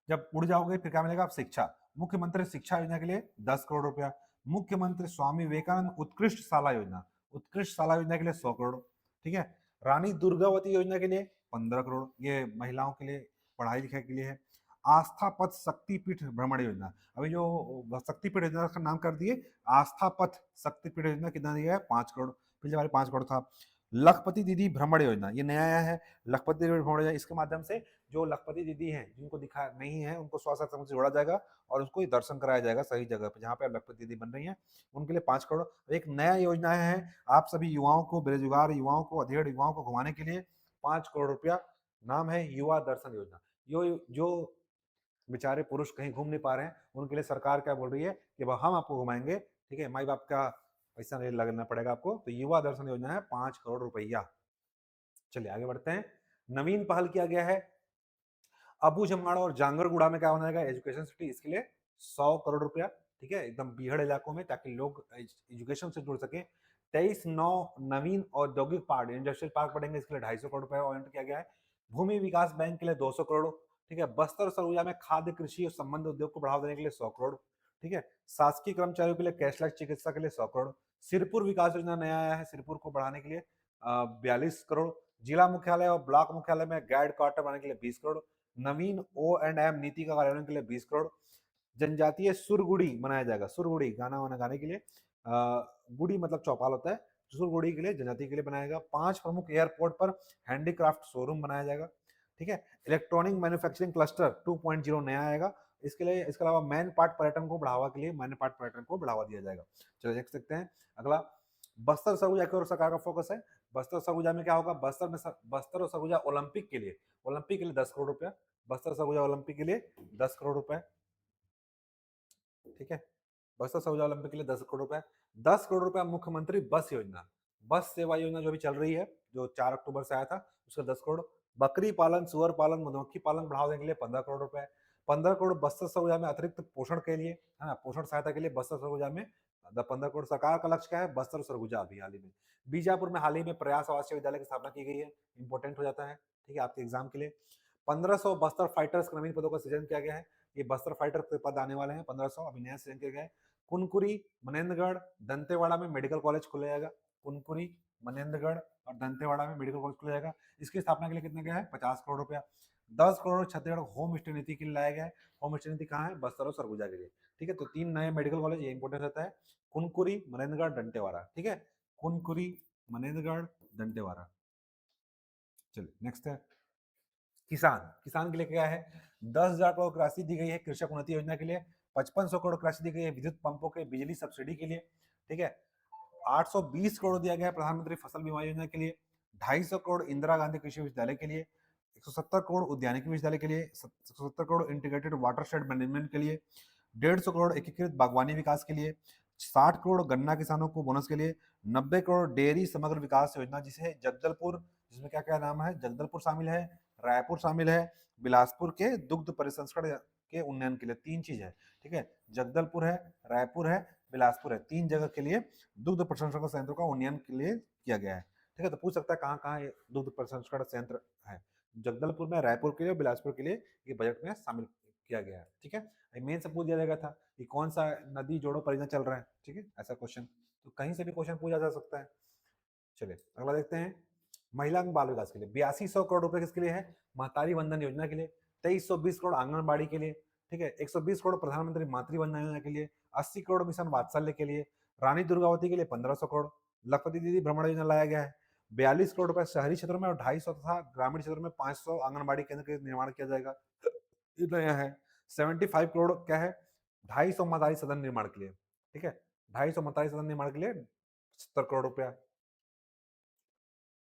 जब उड़ जाओगे फिर क्या मिलेगा, आप शिक्षा, मुख्यमंत्री शिक्षा योजना के लिए 10 करोड़ रुपया। मुख्यमंत्री स्वामी विवेकानंद उत्कृष्ट शाला योजना, उत्कृष्ट शाला योजना के लिए 100 करोड़, ठीक है। रानी दुर्गावती योजना के लिए 15 करोड़, ये महिलाओं के लिए पढ़ाई लिखाई के लिए है। आस्था पथ शक्तिपीठ भ्रमण योजना, अभी जो शक्तिपीठ योजना का नाम कर दिए आस्था पथ शक्तिपीठ योजना, कितना दिया है, 5 करोड़, पिछले बार 5 करोड़ था। लखपति दीदी भ्रमण योजना, ये नया आया है, लखपति दीदी भ्रमण योजना, इसके माध्यम से जो लखपति दीदी हैं जिनको दिखा नहीं है उनको स्वास्थ्य आश्रम से जोड़ा जाएगा और उसको दर्शन कराया जाएगा सही जगह पे जहाँ पे लखपति दीदी बन रही हैं, उनके लिए 5 करोड़। एक नया योजना है, आप सभी युवाओं को, बेरोजगार युवाओं को, अधेड़ युवाओं को घुमाने के लिए 5 करोड़ रुपया, नाम है युवा दर्शन योजना। जो बेचारे पुरुष कहीं घूम नहीं पा रहे हैं उनके लिए सरकार क्या बोल रही है कि हम आपको घुमाएंगे, ठीक है, माई बाप का पैसा नहीं लगना पड़ेगा आपको, तो युवा दर्शन योजना है 5 करोड़ रुपया। चलिए आगे बढ़ते हैं। नवीन पहल किया गया है, अबू जमाड़ा और जांगरगुड़ा में क्या बनाएगा, एजुकेशन सिटी, इसके लिए 100 करोड़ रुपया, ठीक है, एकदम बीहड़ इलाकों में ताकि लोग एजुकेशन से जुड़ सके। 23-9 नवीन औद्योगिक पार्क, इंडस्ट्रियल पार्क बढ़ेंगे, इसके लिए 250 करोड़ रुपया आवंटित किया गया है। भूमि विकास बैंक के लिए 200 करोड़, ठीक है। बस्तर और सरगुजा में खाद्य कृषि और संबंध उद्योग को बढ़ावा देने के लिए 100 करोड़, ठीक है। शासकीय कर्मचारियों के लिए कैशलेस चिकित्सा के लिए 100 करोड़। सिरपुर विकास योजना नया आया है, सिरपुर को बढ़ाने के लिए 42 करोड़। जिला मुख्यालय और ब्लॉक मुख्यालय में गाइड क्वार्टर बनाने के लिए 20 करोड़। नवीन O&M नीति का कार्यान्वयन के लिए 20 करोड़। जनजातीय सुरगुड़ी मनाया जाएगा, सुरगुड़ी गाना वाना गाने के लिए, गुड़ी मतलब चौपाल होता है, सुरगुड़ी के लिए जनजाति के लिए बनाएगा। 5 प्रमुख एयरपोर्ट पर हैंडीक्राफ्ट शोरूम बनाया जाएगा, ठीक है। इलेक्ट्रॉनिक मैन्युफैक्चरिंग क्लस्टर 2.0 नया आएगा, इसके लिए, इसके अलावा मैन पार्ट पर्यटन को बढ़ावा के लिए मैन पार्ट पर्यटन को बढ़ावा दिया जाएगा। चलो देख सकते हैं अगला, बस्तर सरगुजा की ओर सरकार का फोकस है। बस्तर सरगुजा में क्या होगा, बस्तर और सरगुजा ओलंपिक के लिए, ओलंपिक के लिए 10 करोड़ रुपया, बस्तर सरगुजा ओलंपिक के लिए 10 करोड़ रुपए, ठीक है। बस्तर सरगुजा ओलंपिक के लिए 10 करोड़ रुपए। 10 करोड़ रुपया मुख्यमंत्री बस योजना, बस सेवा योजना जो अभी चल रही है, जो 4 अक्टूबर से आया था, उसका 10 करोड़। बकरी पालन, सुअर पालन, मधुमक्खी पालन बढ़ावा देने के लिए 15 करोड़ रुपए। 15 करोड़ बस्तर सरगुजा में अतिरिक्त पोषण के लिए, है ना, पोषण सहायता के लिए बस्तर सरगुजा में 15 करोड़। सरकार का लक्ष्य क्या है, बस्तर सरगुजा अभी हाल ही में। बीजापुर में हाल ही में प्रयास आवासीय विद्यालय की स्थापना की गई है, इंपॉर्टेंट हो जाता है, ठीक है, आपके एग्जाम के लिए। 1500 बस्तर फाइटर्स के नवीन पदों का सृजन किया गया है, ये बस्तर फाइटर के पद आने वाले हैं 1500, अभी नया सृजन किया गया है। कुनकुरी, मनेन्द्रगढ़, दंतेवाड़ा में मेडिकल कॉलेज खोला जाएगा, कुनकुरी, मनेन्द्रगढ़ और दंतेवाड़ा में मेडिकल कॉलेज खोला जाएगा, इसकी स्थापना के लिए कितना गया है, 50 करोड़ रुपया। 10 करोड़ छत्तीसगढ़ होम स्टे नीति के लिए लाया गया है, होम स्टे नीति कहाँ है, बस्तर और सरगुजा के लिए, ठीक है। तो 3 नए मेडिकल कॉलेज, ये इंपोर्टेंट रहता है, कुनकुरी, मनेन्द्रगढ़, दंतेवाड़ा, ठीक है, कुनकुरी, मनेन्द्रगढ़, दंतेवाड़ा। चलिए नेक्स्ट है किसान, किसान के लिए क्या है, 10,000 करोड़ की राशि दी गई है कृषक उन्नति योजना के लिए। 5500 करोड़ की राशि दी गई है विद्युत पंपों के बिजली सब्सिडी के लिए, ठीक है। 820 करोड़ दिया गया है प्रधानमंत्री फसल बीमा योजना के लिए। 250 करोड़ इंदिरा गांधी कृषि विश्वविद्यालय के लिए। 170 करोड़ उद्यानिकी विश्वविद्यालय के लिए। 170 करोड़ इंटीग्रेटेड वाटरशेड मैनेजमेंट के लिए। 150 करोड़ एकीकृत बागवानी विकास के लिए। 60 करोड़ गन्ना किसानों को बोनस के लिए। 90 करोड़ डेयरी समग्र विकास योजना, जिसे जगदलपुर, जिसमें क्या क्या नाम है, जगदलपुर शामिल है, रायपुर शामिल है, बिलासपुर के दुग्ध परिसंस्करण के उन्नयन के लिए, 3 चीज है, ठीक है। जगदलपुर है, रायपुर है, बिलासपुर है, 3 जगह के लिए दुग्ध प्रसंस्करण संयंत्रों का उन्नयन के लिए किया गया है, ठीक है। तो पूछ सकता है कहाँ कहाँ दुग्ध प्रसंस्करण संयंत्र है, जगदलपुर में, रायपुर के लिए, बिलासपुर के लिए ये बजट में शामिल किया गया है, ठीक है। मेन से पूछ दिया जाएगा था कि कौन सा नदी जोड़ो परियोजना चल रहा है, ठीक है, ऐसा क्वेश्चन, तो कहीं से भी क्वेश्चन पूछा जा सकता है। चलिए अगला देखते हैं, महिला एवं बाल विकास के लिए 8200 करोड़ रुपए किसके लिए है, महतारी वंदन योजना के लिए। 2320 करोड़ आंगनबाड़ी के लिए। ठीक है। 120 करोड़ प्रधानमंत्री मातृ वंदना योजना के लिए, 80 करोड़ मिशन वात्सल्य के लिए, रानी दुर्गावती के लिए 1500 करोड़, लखपति दीदी भ्रमण योजना लाया गया है। 42 करोड़ रुपए शहरी क्षेत्रों में और 250 तथा ग्रामीण क्षेत्रों में 500 आंगनबाड़ी केंद्र के निर्माण किया जाएगा। इतना यहाँ है। 75 करोड़ क्या है, 250 मतदारी सदन निर्माण के लिए, ठीक है। 250 मतदारी सदन निर्माण के लिए 70 करोड़ रुपया।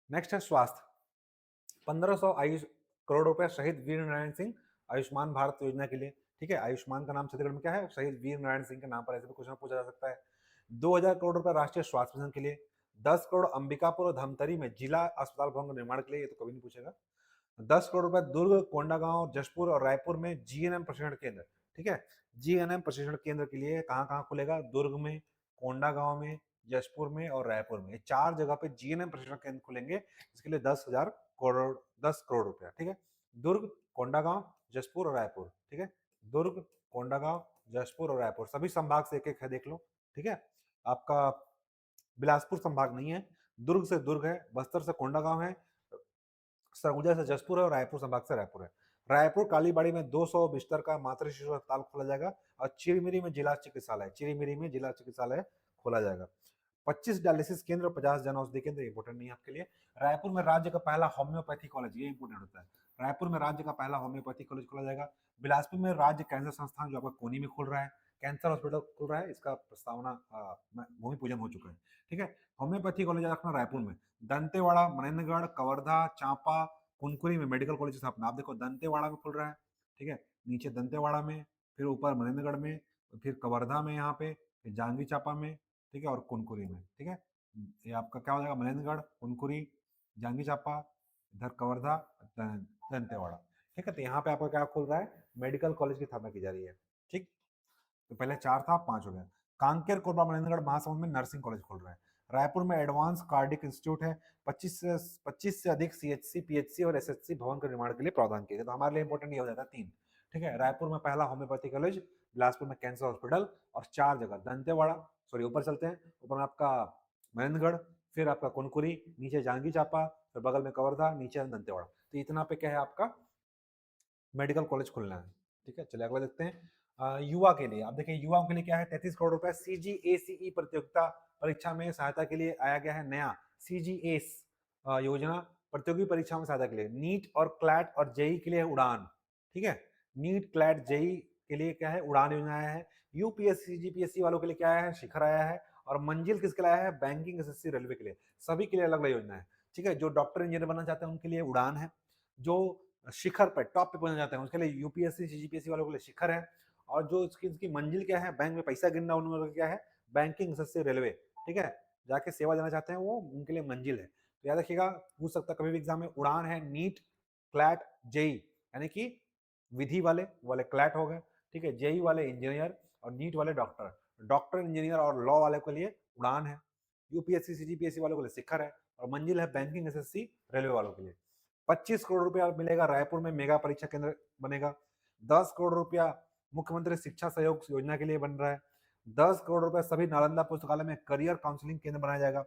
नेक्स्ट है स्वास्थ्य, 1500 आयुष करोड़ रुपया शहीद वीर नारायण सिंह आयुष्मान भारत योजना के लिए, ठीक है। आयुष्मान का नाम छत्तीसगढ़ में क्या है, शहीद वीर नारायण सिंह के नाम पर ऐसे भी क्वेश्चन पूछा जा सकता है। 2000 करोड़ रुपया राष्ट्रीय स्वास्थ्य मिशन के लिए, 10 करोड़ अंबिकापुर और धमतरी में जिला अस्पताल भवन का निर्माण के लिए, ये तो कभी नहीं पूछेगा। 10 करोड़ रुपए दुर्ग, कोंडागांव, जशपुर और रायपुर में जीएनएम प्रशिक्षण केंद्र, ठीक है। जीएनएम प्रशिक्षण केंद्र के लिए कहाँ कहाँ खुलेगा, दुर्ग में, कोंडागांव में, जशपुर में और रायपुर में, 4 जगह पे जीएनएम प्रशिक्षण केंद्र खुलेंगे, इसके लिए 10 करोड़ रुपया, ठीक है। दुर्ग, कोंडागांव, जशपुर और रायपुर, ठीक है। दुर्ग, कोंडागांव, जशपुर और रायपुर, सभी संभाग से एक एक है, देख लो, ठीक है। आपका बिलासपुर संभाग नहीं है, दुर्ग से दुर्ग है, बस्तर से कोंडागांव है, सरगुजा से जशपुर है और रायपुर संभाग से रायपुर है। रायपुर कालीबाड़ी में 200 बिस्तर का मातृ शिशु अस्पताल खोला जाएगा और चिरमिरी में जिला चिकित्सालय खोला जाएगा। 25 डायलिसिस केंद्र, 50 जन औषधि केंद्र, इंपोर्टेंट नहीं है आपके लिए। रायपुर में राज्य का पहला होम्योपैथी कॉलेज, ये इंपोर्टेंट होता है। रायपुर में राज्य का पहला होम्योपैथी कॉलेज खोला जाएगा। बिलासपुर में राज्य कैंसर संस्थान जो आपका कोनी में खुल रहा है, कैंसर हॉस्पिटल खुल रहा है, इसका प्रस्तावना भूमि पूजन हो चुका है, ठीक है। होम्योपैथी कॉलेज रखना रायपुर में। दंतेवाड़ा, मनेन्द्रगढ़, कवर्धा, चांपा, कुनकुरी में मेडिकल कॉलेज की स्थापना, आप देखो दंतेवाड़ा में खुल रहा है, ठीक है। नीचे दंतेवाड़ा में, फिर ऊपर मनेन्द्रगढ़ में, फिर कवर्धा में, यहाँ पे फिर जांजगीर चांपा में, ठीक है, और कुनकुरी में, ठीक है। ये आपका क्या हो जाएगा, मनेन्द्रगढ़, कुनकुरी, जांजगीर चांपा, इधर कवर्धा, दंतेवाड़ा, ठीक है। तो यहाँ पे आपका क्या खुल रहा है, मेडिकल कॉलेज की स्थापना की जा रही है, ठीक। तो पहले 4 था, 5 हो गया। कांकेर, कोरबा, मनेन्द्रगढ़, महासमुंद में नर्सिंग कॉलेज खुल रहा है। रायपुर में एडवांस कार्डिक इंस्टीट्यूट है। 25 से अधिक सीएचसी, पीएचसी और एसएचसी भवन के निर्माण के लिए प्रावधान किए गए। तो हमारे लिए इंपॉर्टेंट ये हो जाता है 3, ठीक है। रायपुर में पहला होम्योपैथी कॉलेज, बिलासपुर में कैंसर हॉस्पिटल और 4 जगह दंतेवाड़ा, सॉरी ऊपर चलते हैं, ऊपर में आपका मनेन्द्रगढ़, फिर आपका कुनकुरी, नीचे जांजगीर चांपा, फिर बगल में कवर्धा, नीचे दंतेवाड़ा। तो इतना पे क्या है आपका मेडिकल कॉलेज खुलना है, ठीक है। चलिए अगला देखते हैं। युवा के लिए, आप देखिए युवाओं के लिए क्या है, 33 करोड़ रुपए सीजीएसीई प्रतियोगिता परीक्षा में सहायता के लिए आया गया है नया सीजीएस योजना, प्रतियोगी परीक्षा में सहायता के लिए। नीट और क्लैट और जेई के लिए उड़ान, ठीक है। नीट, क्लैट, जेई के लिए क्या है, उड़ान योजना आया है। यूपीएससी, जीपीएससी वालों के लिए क्या आया है, शिखर आया है। और मंजिल किसके लिए आया है, बैंकिंग, एसएससी, रेलवे के लिए, सभी के लिए अलग अलग योजना है, ठीक है। जो डॉक्टर इंजीनियर बनना चाहते हैं उनके लिए उड़ान है, जो शिखर पे टॉप पे पहुंचना चाहते हैं उसके लिए यूपीएससी, जीपीएससी वालों के लिए शिखर है। और जो इसकी मंजिल क्या है, बैंक में पैसा गिनना, उन लोगों का क्या है, बैंकिंग, एसएससी, रेलवे, ठीक है। जाके सेवा देना चाहते हैं वो, उनके लिए मंजिल है। तो याद रखिएगा, पूछ सकता कभी भी एग्जाम में, उड़ान है नीट, क्लैट, जेई, यानी कि विधि वाले क्लैट हो गए, ठीक है। जेई वाले इंजीनियर और नीट वाले डॉक्टर, डॉक्टर, इंजीनियर और लॉ वाले के लिए उड़ान है। यूपीएससी, सीजीपीएससी वालों के लिए शिखर है। और मंजिल है बैंकिंग, एसएससी, रेलवे वालों के लिए। 25 करोड़ रुपया मिलेगा, रायपुर में मेगा परीक्षा केंद्र बनेगा। 10 करोड़ रुपया मुख्यमंत्री शिक्षा सहयोग योजना के लिए बन रहा है। 10 करोड़ रुपया सभी नालंदा पुस्तकालय में करियर काउंसलिंग केंद्र बनाया जाएगा।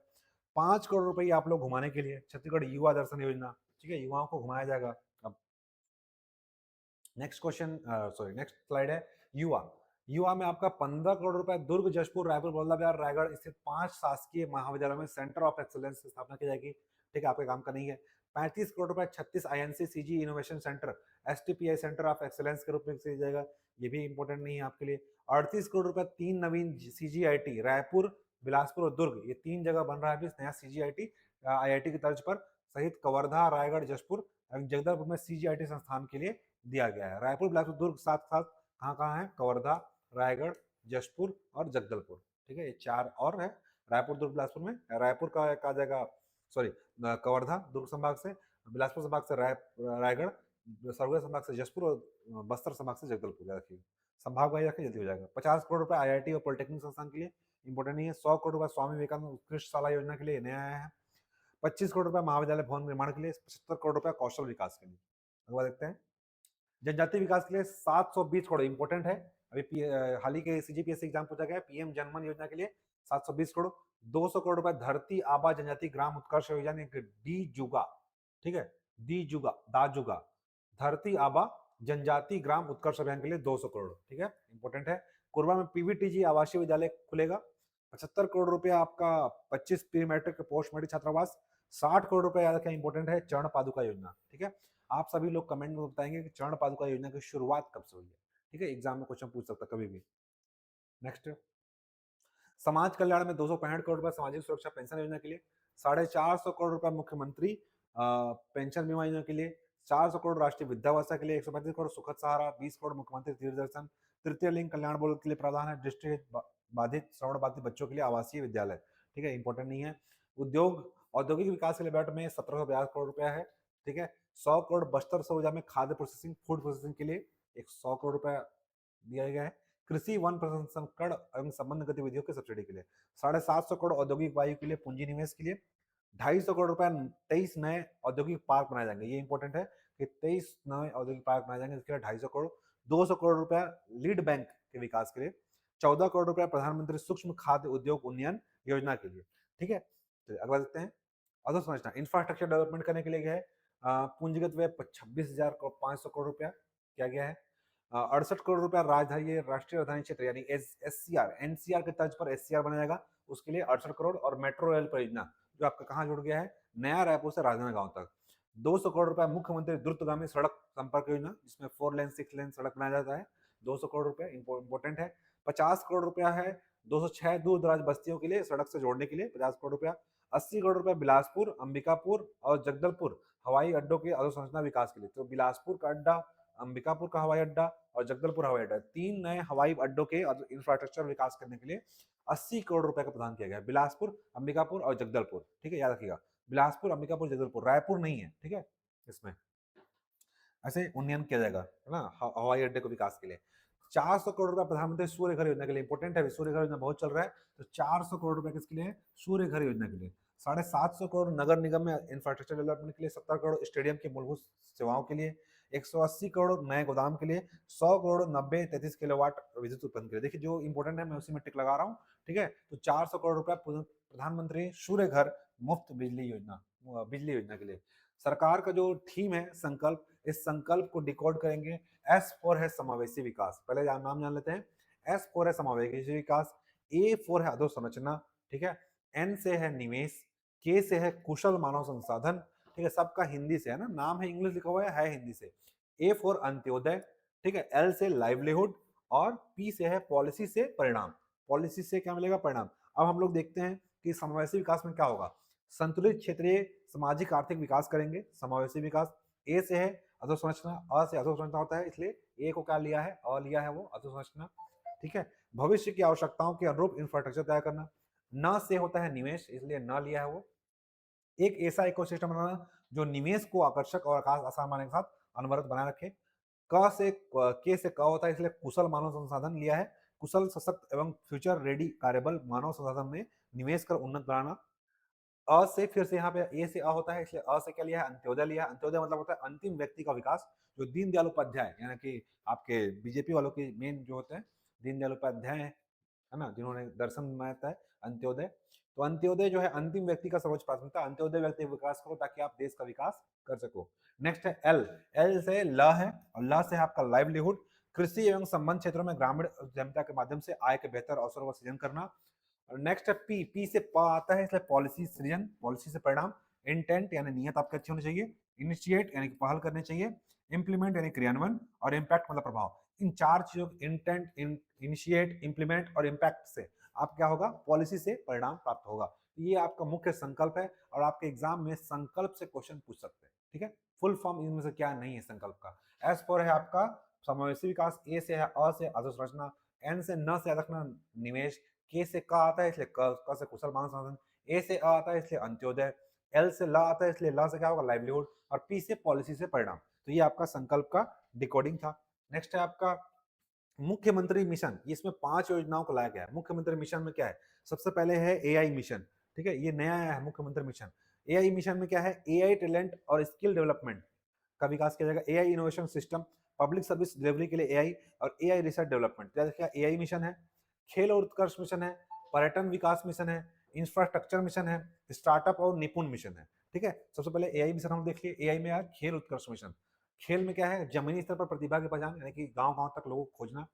5 करोड़ रुपये आप लोग घुमाने के लिए छत्तीसगढ़ युवा दर्शन योजना, ठीक है, युवाओं को घुमाया जाएगा। अब next question, sorry next slide है युवा। युवा में आपका 15 करोड़ रुपए दुर्ग, जशपुर, रायपुर, बल्लभगढ़, रायगढ़ स्थित 5 शासकीय महाविद्यालयों में सेंटर ऑफ एक्सीलेंस की स्थापना की जाएगी, ठीक है, आपके काम का नहीं है। 35 करोड़ रुपए 36 INC CG innovation centre, STPI centre of excellence के रूप में किया जाएगा, ये भी इंपॉर्टेंट नहीं है आपके लिए। 38 करोड़ रुपए 3 नवीन सीजीआईटी, रायपुर, बिलासपुर और दुर्ग, ये 3 जगह बन रहा है अभी नया सीजीआईटी आईआईटी की तर्ज पर, सहित कवर्धा, रायगढ़, जशपुर, जगदलपुर में सीजीआईटी संस्थान के लिए दिया गया है। रायपुर, बिलासपुर, दुर्ग साथ साथ कहाँ कहाँ है, कवर्धा, रायगढ़, जशपुर और जगदलपुर, ठीक है, ये 4 और है। रायपुर, दुर्ग, बिलासपुर में रायपुर का आ जाएगा, सॉरी कवर्धा दुर्ग संभाग से, बिलासपुर संभाग से रायगढ़, सरगुजा संभाग से जशपुर और बस्तर संभाग से जगदलपुर, याद रखिए संभाग वाइज रखिए, जल्दी हो जाएगा। 50 करोड़ रुपए आईआईटी और पॉलिटेक्निक संस्थान के लिए, इंपॉर्टेंट नहीं है। 100 करोड़ रुपए स्वामी विवेकानंद उत्कृष्ट शाला योजना के लिए नया आया है। 25 करोड़ रुपए महाविद्यालय भवन निर्माण के लिए, 75 करोड़ रुपए कौशल विकास के लिए। अगला देखते हैं, जनजातीय विकास के लिए 720 करोड़, इंपॉर्टेंट है, अभी हाल ही के सीजीपीएससी एग्जाम पूछा गया है। पीएम जनमन योजना के लिए 720 करोड़। 200 करोड़ रुपए धरती आबा जनजाति ग्राम उत्कर्ष योजना, डी जुगा, ठीक है, डी जुगा, दा जुगा, धरती आबा जनजाति ग्राम उत्कर्ष अभियान के लिए 200 करोड़, ठीक है, इंपॉर्टेंट है। कोरबा में पीवीटीजी आवासीय विद्यालय खुलेगा। 75 करोड़ रुपया आपका 25 प्री मैट्रिक पोस्ट मैट्रिक छात्रावास। 60 करोड़ रुपया याद रखें, इंपॉर्टेंट है, चरण पादुका योजना, ठीक है। आप सभी लोग कमेंट में बताएंगे कि चरण पादुका योजना की शुरुआत कब से हुई है, ठीक है, एग्जाम में क्वेश्चन पूछ सकता कभी भी। नेक्स्ट, समाज कल्याण में 265 करोड़ रुपए सामाजिक सुरक्षा पेंशन योजना के लिए। 450 करोड़ रुपए मुख्यमंत्री पेंशन बीमा योजना के लिए। 400 करोड़ राष्ट्रीय वृद्धावस्था के लिए। 135 करोड़ सुखद सहारा। 20 करोड़ मुख्यमंत्री तीर्थ दर्शन। तृतीय लिंग कल्याण बोर्ड के लिए प्रावधान है। दृष्टि बाधित श्रवण बाधित बच्चों के लिए आवासीय विद्यालय, ठीक है, इंपॉर्टेंट नहीं है। उद्योग औद्योगिक विकास के लिए बजट में 1750 करोड़ रुपया है, ठीक है। 100 करोड़ बस्तर सौजा में खाद्य प्रोसेसिंग फूड प्रोसेसिंग के लिए 100 करोड़ रुपया दिया गया है। कृषि वन प्रसंस्करण एवं संबंध गतिविधियों की सब्सिडी के लिए। 750 करोड़ औद्योगिक वायु के लिए पूंजी निवेश के लिए। 250 करोड़ रुपया 23 नए औद्योगिक पार्क बनाए जाएंगे, ये इंपॉर्टेंट है कि 23 नए औद्योगिक पार्क बनाए जाएंगे, इसके लिए 250 करोड़। 200 करोड़ रुपया लीड बैंक के विकास के लिए। 14 करोड़ रुपया प्रधानमंत्री सूक्ष्म खाद्य उद्योग उन्नयन योजना के लिए, ठीक है। तो अगला देखते हैं, अधोसंरचना इंफ्रास्ट्रक्चर डेवलपमेंट करने के लिए गया है। पूंजीगत व्यय 26,500 करोड़ रुपया किया गया है। 68 करोड़ रुपया राजधानी राष्ट्रीय राजधानी क्षेत्र यानी एससीआर एनसीआर के तर्ज पर एससीआर बनाएगा, उसके लिए 68 करोड़। और मेट्रो रेल परियोजना जो आपका कहाँ जुड़ गया है, नया रायपुर से राजनांदगांव तक। 200 करोड़ रुपया मुख्यमंत्री द्रुतगामी सड़क संपर्क योजना, जिसमें 4 लेन 6 लेन सड़क बनाया जाता है। 200 करोड़ रुपया इंपॉर्टेंट है। 50 करोड़ रुपया है 206 दूर दराज बस्तियों के लिए सड़क से जोड़ने के लिए 50 करोड़ रुपया। 80 करोड़ रुपया बिलासपुर, अंबिकापुर और जगदलपुर हवाई अड्डों के अधोसंरचना विकास के लिए। तो बिलासपुर का अड्डा, अंबिकापुर का हवाई अड्डा और जगदलपुर हवाई अड्डा, 3 नए हवाई अड्डों के इंफ्रास्ट्रक्चर विकास करने के लिए 80 करोड़ रुपए का प्रदान किया गया है। बिलासपुर, अंबिकापुर और जगदलपुर, ठीक है, याद रखिएगा, बिलासपुर, अंबिकापुर, जगदलपुर, रायपुर नहीं है, ठीक है, इसमें ऐसे उन्नयन किया जाएगा, है ना, हवाई अड्डे को विकास के लिए। 400 करोड़ रुपया प्रधानमंत्री सूर्य घर योजना के लिए, इंपॉर्टेंट है, सूर्य घर योजना बहुत चल रहा है, तो 400 करोड़ रुपया किसके लिए, सूर्य घर योजना के लिए। 750 करोड़ नगर निगम में इंफ्रास्ट्रक्चर डेवलपमेंट के लिए। 70 करोड़ स्टेडियम की मूलभूत सेवाओं के लिए। 180 करोड़ नए गोदाम के लिए। 100 करोड़ 90 33 किलोवाट विद्युत उत्पन्न के लिए। देखिए जो इंपॉर्टेंट है मैं उसी में टिक लगा रहा हूँ, ठीक है। तो 400 करोड़ रुपया प्रधानमंत्री सूर्य घर मुफ्त बिजली योजना के लिए। सरकार का जो थीम है संकल्प, इस संकल्प को डिकोड करेंगे। एस फॉर है समावेशी विकास, पहले नाम जान लेते हैं। एस फॉर है समावेशी विकास। ए फॉर है अधोसंरचना, ठीक है। एन से है निवेश। के से है कुशल मानव संसाधन, ठीक है, सबका हिंदी से है ना, नाम है इंग्लिश लिखा हुआ है हिंदी से। ए फॉर अंत्योदय, ठीक है। एल से लाइवलीहुड और पी से है पॉलिसी से परिणाम। पॉलिसी से क्या मिलेगा, परिणाम। अब हम लोग देखते हैं कि समावेशी विकास में क्या होगा। संतुलित क्षेत्रीय सामाजिक आर्थिक विकास करेंगे, समावेशी विकास। ए से है अधोसंरचना, अ से अधोसंरचना होता है, इसलिए ए को क्या लिया है, अ लिया है, वो अधोसंरचना, ठीक है। भविष्य की आवश्यकताओं के अनुरूप इंफ्रास्ट्रक्चर तैयार करना। न से होता है निवेश, इसलिए न लिया है वो। एक ऐसा इकोसिस्टम बनाना जो निवेश को आकर्षक और आसान बनाने के साथ अनवरत बनाए रखे। क से के से क होता है, इसलिए कुशल मानव संसाधन लिया है। कुशल, सशक्त एवं फ्यूचर रेडी कार्यबल मानव संसाधन में निवेश कर उन्नत बनाना। अ से फिर से यहाँ पे ए से अ होता है, इसलिए अ से क्या लिया है, अंत्योदय लिया है। अंत्योदय मतलब होता है अंतिम व्यक्ति का विकास, जो दीनदयाल उपाध्याय यानी कि आपके बीजेपी वालों के मेन जो होते हैं दीनदयाल उपाध्याय है ना, जिन्होंने दर्शन बनाया है अंत्योदय। तो अंत्योदय जो है अंतिम व्यक्ति का सर्वोच्च प्राथमिकता, अंत्योदय व्यक्ति का विकास करो ताकि आप देश का विकास कर सको। नेक्स्ट है एल। एल से ल है और ल से है आपका लाइवलीहुड। कृषि एवं संबंध क्षेत्रों में ग्रामीण जनता के माध्यम से आय के बेहतर अवसरों का सृजन करना। नेक्स्ट है पी। पी से प आता है, इसलिए पॉलिसी सृजन, पॉलिसी से परिणाम। इंटेंट यानी नियत आपके अच्छे होने चाहिए। इनिशिएट यानी पहल करनी चाहिए। इम्प्लीमेंट यानी क्रियान्वयन। और इम्पैक्ट मतलब प्रभाव। इन चार चीजों इंटेंट, इनिशिएट, इम्प्लीमेंट और इम्पैक्ट से आप क्या होगा, पॉलिसी से परिणाम प्राप्त होगा। ये आपका मुख्य संकल्प है और आपके एग्जाम में संकल्प से क्वेश्चन पूछ सकते हैं, ठीक है। फुल फॉर्म इनमें से क्या नहीं है संकल्प का। एस फॉर है आपका समावेशी विकास। ए से है अ से अधोसंरचना। एन से न से रखना निवेश। के से क आता है, इसलिए क से कुशल मानव संसाधन। ए से अ आता है, इसलिए अंत्योदय। एल से ल आता है, इसलिए ल से क्या होगा, लाइवलीहुड। और पी से पॉलिसी से परिणाम। तो ये आपका संकल्प का डिकोडिंग था। नेक्स्ट है आपका मुख्यमंत्री मिशन। इसमें 5 योजनाओं को लाया गया है। मुख्यमंत्री मिशन में क्या है, सबसे पहले है एआई मिशन, ठीक है, ये नया आया है मुख्यमंत्री मिशन। एआई मिशन में क्या है, एआई टैलेंट और स्किल डेवलपमेंट का विकास किया जाएगा। AI innovation system, public service delivery के लिए एआई और एआई रिसर्च डेवलपमेंट, क्या एआई मिशन है। खेल और उत्कर्ष मिशन है। पर्यटन विकास मिशन है। इंफ्रास्ट्रक्चर मिशन है। स्टार्टअप और निपुण मिशन है, ठीक है। सबसे पहले एआई मिशन हम देख लिए। एआई में यार खेल उत्कर्ष मिशन। खेल में क्या है, जमीनी स्तर पर प्रतिभा की पहचान, यानी कि गांव-गांव तक लोगों को खोजना।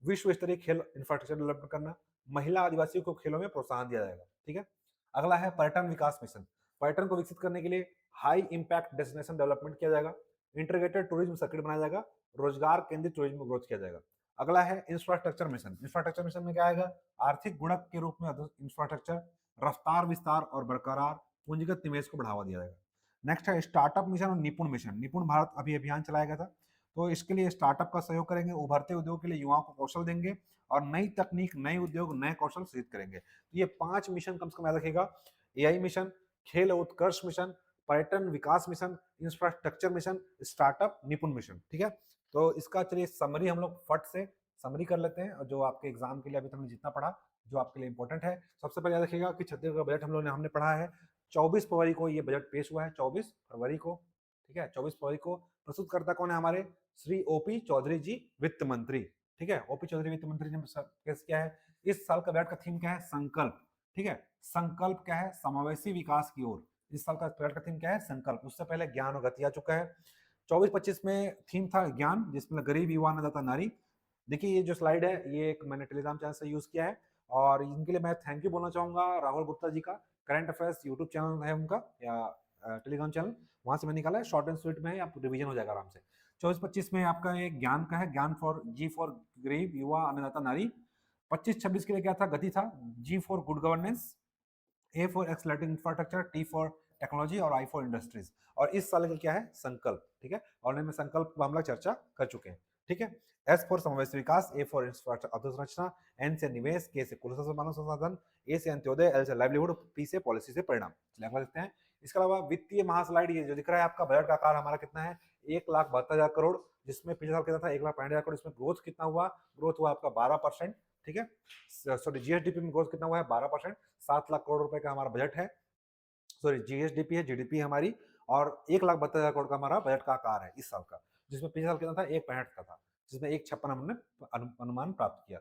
विश्व स्तरीय खेल इंफ्रास्ट्रक्चर डेवलपमेंट करना। महिला आदिवासियों को खेलों में प्रोत्साहन दिया जाएगा, ठीक है। अगला है पर्यटन विकास मिशन। पर्यटन को विकसित करने के लिए हाई इम्पैक्ट डेस्टिनेशन डेवलपमेंट किया जाएगा। इंटीग्रेटेड टूरिज्म सर्किट बनाया जाएगा। रोजगार केंद्रित टूरिज्म ग्रोथ किया जाएगा। अगला है इंफ्रास्ट्रक्चर मिशन। इंफ्रास्ट्रक्चर मिशन में क्या आएगा, आर्थिक गुणक के रूप में इंफ्रास्ट्रक्चर, रफ्तार विस्तार और बरकरार पूंजीगत निवेश को बढ़ावा दिया जाएगा। नेक्स्ट है स्टार्टअप मिशन और निपुण मिशन। निपुण भारत अभी अभियान चलाया गया था, तो इसके लिए स्टार्टअप का सहयोग करेंगे, उभरते उद्योग के लिए युवाओं को कौशल देंगे और नई तकनीक, नए उद्योग, नए कौशल सृजित करेंगे। तो ये 5 मिशन कम से कम याद रखिएगा। एआई मिशन, खेल उत्कर्ष मिशन, पर्यटन विकास मिशन, इंफ्रास्ट्रक्चर मिशन, स्टार्टअप, निपुण मिशन, ठीक है। तो इसका चलिए समरी हम लोग फट से समरी कर लेते हैं, और जो आपके एग्जाम के लिए अभी तक हमने जितना पढ़ा, जो आपके लिए इंपॉर्टेंट है। सबसे पहले याद रखिएगा कि छत्तीसगढ़ का बजट हमने पढ़ा है। 24 फरवरी को ये बजट पेश हुआ है, 24 फरवरी को, ठीक है। 24 फरवरी को प्रस्तुतकर्ता कौन है हमारे, श्री ओपी चौधरी जी, वित्त मंत्री, ठीक है। ओपी चौधरी वित्त मंत्री ने पेश किया है। इस साल का बजट का थीम क्या है, संकल्प, ठीक है। संकल्प क्या है, समावेशी विकास की ओर। इस साल का बजट का थीम क्या है, संकल्प। उससे पहले ज्ञान और गति आ चुका है। 24-25 में थीम था ज्ञान, जिसमें गरीब युवा अन्नदाता नारी। देखिए ये जो स्लाइड है, ये एक मैंने टेलीग्राम चैनल से यूज किया है, और इनके लिए मैं थैंक यू बोलना चाहूंगा राहुल गुप्ता जी का। करंट अफेयर्स यूट्यूब चैनल है उनका, या टेलीग्राम चैनल, वहां से मैं निकाला है। शॉर्ट एंड स्वीट में है, आप रिवीजन हो जाएगा आराम से। 24-25 में आपका एक ज्ञान का है, ज्ञान फॉर जी फॉर गरीब युवा अन्नदाता नारी। 25-26 के लिए क्या था, गति था, G for good governance, A for accelerating infrastructure, T for technology और आई फॉर इंडस्ट्रीज। और इस साल का क्या है, संकल्प, ठीक है। और में संकल्प पर हम लोग चर्चा कर चुके हैं, ठीक है। एस फॉर समावेश विकास, ए फॉर इंफ्रास्ट्रक्चर अधोसंरचना, एन से निवेश, के से कुल मानव संसाधन, ए से अंत्योदय, एल से लाइवलीहुड, पी से पॉलिसी से परिणाम। चलिए अगला देखते हैं। इसके अलावा वित्तीय महास्लाइड, ये जो दिख रहा है आपका, बजट का आकार हमारा कितना है, 1,72,000 करोड़, जिसमें पिछले साल कितना था, 1,65,000 करोड़। इसमें ग्रोथ कितना हुआ, ग्रोथ हुआ आपका 12%, ठीक है। सॉरी, जीएसडीपी में ग्रोथ कितना हुआ है, 12%। 7 लाख करोड़ रुपए का हमारा बजट है, सॉरी जीएसडीपी है, जीडीपी हमारी, और 1,72,000 करोड़ का हमारा बजट का आकार है इस साल का, जिसमें पिछले साल कितना था, 1,65 का था, जिसमें 1,56 हमने अनुमान प्राप्त किया।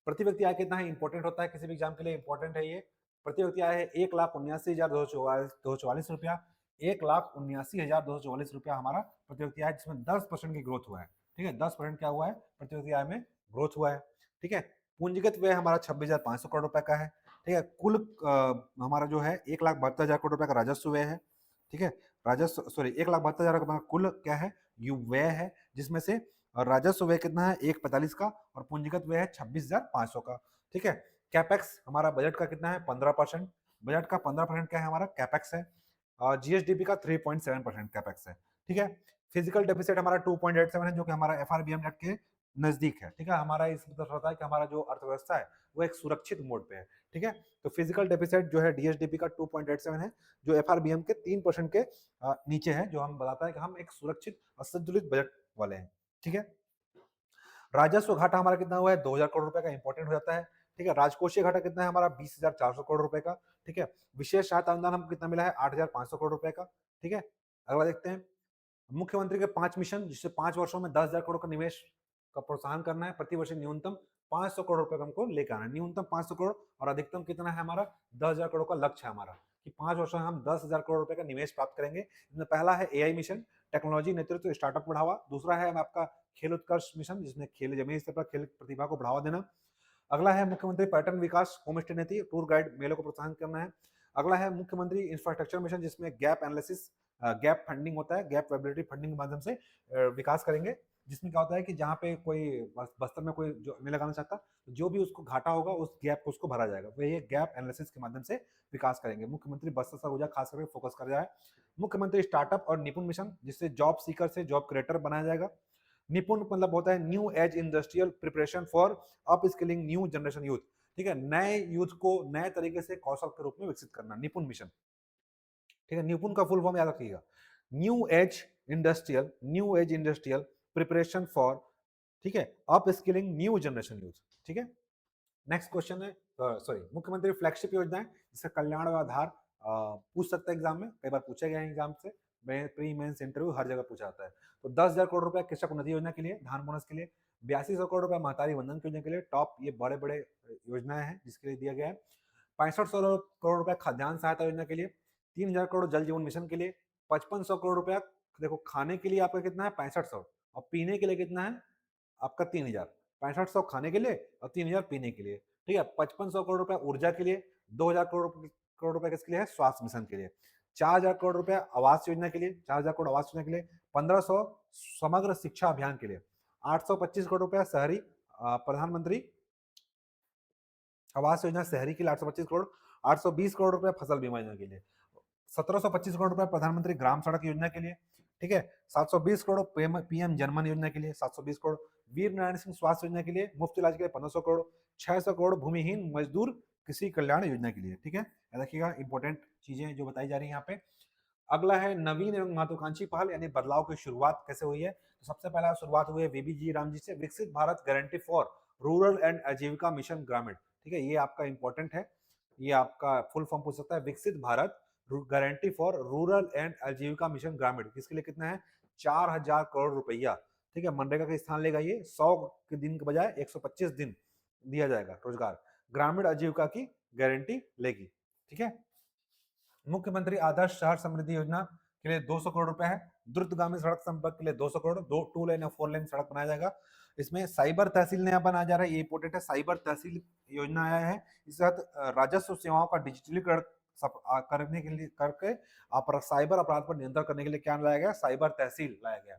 प्रति व्यक्ति आय कितना है, इंपॉर्टेंट होता है किसी भी एग्जाम के लिए, इंपॉर्टेंट है ये। प्रति व्यक्ति आय है 1,79,244 रुपया, 1,79,244 रुपया हमारा प्रति व्यक्ति आय, जिसमें 10% की ग्रोथ हुआ है, ठीक है। 10% क्या हुआ है, प्रति व्यक्ति आय में ग्रोथ हुआ है, ठीक है। पूंजीगत व्यय हमारा 26,500 करोड़ रुपए का है, ठीक है। कुल हमारा जो है 1,72,000 करोड़ रुपए का राजस्व व्यय है, ठीक है। राजस्व, सॉरी, 1,72,000 का कुल क्या है, यू व्यय है, जिसमें से राजस्व व्यय कितना है, 1,45 का, और पूंजीगत व्यय है 26,500 का, ठीक है। कैपेक्स हमारा बजट का कितना है, 15%। बजट का 15% क्या है, हमारा कैपेक्स है। जीएसडीपी का 3.7% कैपेक्स है, ठीक है। फिजिकल डेफिसिट हमारा 2.87 है, जो कि हमारा एफआरबीएम नेट के नजदीक है, ठीक है। हमारा इस मतलब होता है कि हमारा जो अर्थव्यवस्था है वो एक सुरक्षित मोड पे है, ठीक है। तो फिजिकल डेफिसिट जो है डीएसडीपी का 2.87 है, जो एफआरबीएम के 3% के नीचे है, जो हम बताता है कि हम एक सुरक्षित और संतुलित बजट वाले हैं, ठीक है। राजस्व घाटा हमारा कितना हुआ है, 2,000 करोड़ रुपए का, इंपॉर्टेंट हो जाता है, ठीक है। राजकोषीय घाटा कितना है हमारा, 20,400 करोड़ रुपए का, ठीक है। विशेष सहायता अनुदान हमको कितना मिला है, 8,500 करोड़ रुपए का, ठीक है। अगला देखते हैं, मुख्यमंत्री के 5 मिशन, जिससे 5 वर्षों में 10,000 करोड़ का निवेश का प्रोत्साहन करना है। प्रतिवर्ष न्यूनतम 500 करोड़ रुपए का हमको लेकर आना है, न्यूनतम 500 करोड़, और अधिकतम कितना है हमारा, 10,000 करोड़ का लक्ष्य है हमारा, कि 5 वर्षों में हम 10,000 करोड़ रुपए का निवेश प्राप्त करेंगे। इसमें पहला है एआई मिशन, टेक्नोलॉजी नेतृत्व स्टार्टअप बढ़ावा। दूसरा है आपका खेल उत्कर्ष मिशन, जिसमें खेल जमीनी स्तर पर खेल प्रतिभा को बढ़ावा देना। अगला है मुख्यमंत्री पर्यटन विकास होम स्टे नीति, टूर गाइड मेलों को प्रोत्साहन करना है। अगला है मुख्यमंत्री इंफ्रास्ट्रक्चर मिशन, जिसमें गैप एनालिसिस, गैप फंडिंग होता है, गैप वेबिलिटी फंडिंग के माध्यम से विकास करेंगे। जिसमें क्या होता है कि जहाँ पे कोई बस्तर में कोई जो नहीं लगाना चाहता, जो भी उसको घाटा होगा उस गैप को उसको भरा जाएगा, तो ये गैप एनालिसिस के माध्यम से विकास करेंगे। मुख्यमंत्री बस्तर सरगुजा खास करके फोकस कर रहा है। मुख्यमंत्री स्टार्टअप और निपुण मिशन, जिससे जॉब सीकर से जॉब क्रिएटर बनाया जाएगा। निपुण मतलब होता है new age industrial preparation for up skilling new generation youth, ठीक है। नए यूथ को नए तरीके से कौशल के रूप में विकसित करना, निपुण मिशन, ठीक है। निपुण का फुल फॉर्म याद रखिएगा, new age industrial preparation for, ठीक है, up skilling new generation youth, ठीक है। नेक्स्ट क्वेश्चन है, सॉरी, मुख्यमंत्री फ्लैगशिप योजनाएं, जिसका कल्याण व आधार पूछ सकता है एग्जाम में, कई बार पूछा गया है एग्जाम से, प्री मेंस इंटरव्यू हर जगह पूछा जाता है। तो 10,000 करोड़ रुपया कृषक उन्नति योजना के लिए, धान बोनस के लिए, 8200 करोड़ रुपया महतारी वंदन योजना के लिए, टॉप ये बड़े बड़े योजनाएं हैं जिसके लिए दिया गया है। 6500 करोड़ रुपया खाद्यान्न सहायता योजना के लिए, 3,000 करोड़ जल जीवन मिशन के लिए, 5500 करोड़ रुपया देखो खाने के लिए आपका कितना है 6500, और पीने के लिए कितना है आपका 3000। 6500 खाने के लिए और 3000 पीने के लिए, ठीक है। 5500 करोड़ रुपया ऊर्जा के लिए, 2000 करोड़ रुपया किसके लिए है, स्वास्थ्य मिशन के लिए। 4000 करोड़ रुपया आवास योजना के लिए, 4000 करोड़ आवास योजना के लिए। 1500 समग्र शिक्षा अभियान के लिए। 825 करोड़ रुपया शहरी प्रधानमंत्री आवास योजना शहरी के लिए 825 करोड़। 820 करोड़ रुपया फसल बीमा योजना के लिए। 1725 करोड़ रुपया प्रधानमंत्री ग्राम सड़क योजना के लिए, ठीक है। 720 करोड़ पीएम जनमन योजना के लिए। 720 करोड़ वीर नारायण सिंह स्वास्थ्य योजना के लिए, मुफ्त इलाज के लिए 1500 करोड़। 600 करोड़ भूमिहीन मजदूर कृषि कल्याण योजना के लिए, ठीक है। देखिएगा इंपॉर्टेंट चीजें जो बताई जा रही है यहाँ पे। अगला है नवीन एवं महत्वाकांक्षी पहल, यानी बदलाव की शुरुआत कैसे हुई है। तो सबसे पहला शुरुआत हुई है वीबी जी राम जी से, विकसित Bharat guarantee for rural and आजीविका मिशन ग्रामीण, ठीक है। ये आपका इंपॉर्टेंट है, ये आपका फुल फॉर्म पूछ सकता है। विकसित Bharat guarantee for rural and आजीविका मिशन ग्रामीण, किसके लिए कितना है 4000 करोड़ रुपया, ठीक है। मनरेगा का स्थान लेगा ये, 100 के दिन के बजाय 125 दिन दिया जाएगा रोजगार, ग्रामीण आजीविका की गारंटी लेगी, ठीक है। मुख्यमंत्री आदर्श शहर समृद्धि योजना के लिए 200 करोड़ रुपए है। द्रुतगामी सड़क संपर्क के लिए 200 करोड़, दो 2 लेन और 4 लेन सड़क बनाया जाएगा। इसमें साइबर तहसील नया बना जा रहा है, ये इंपोर्टेंट है। साइबर तहसील योजना आया है, इस तहत राजस्व सेवाओं का डिजिटलीकरण करने के लिए करके साइबर अपराध पर नियंत्रण करने के लिए क्या लाया गया, साइबर तहसील लाया गया।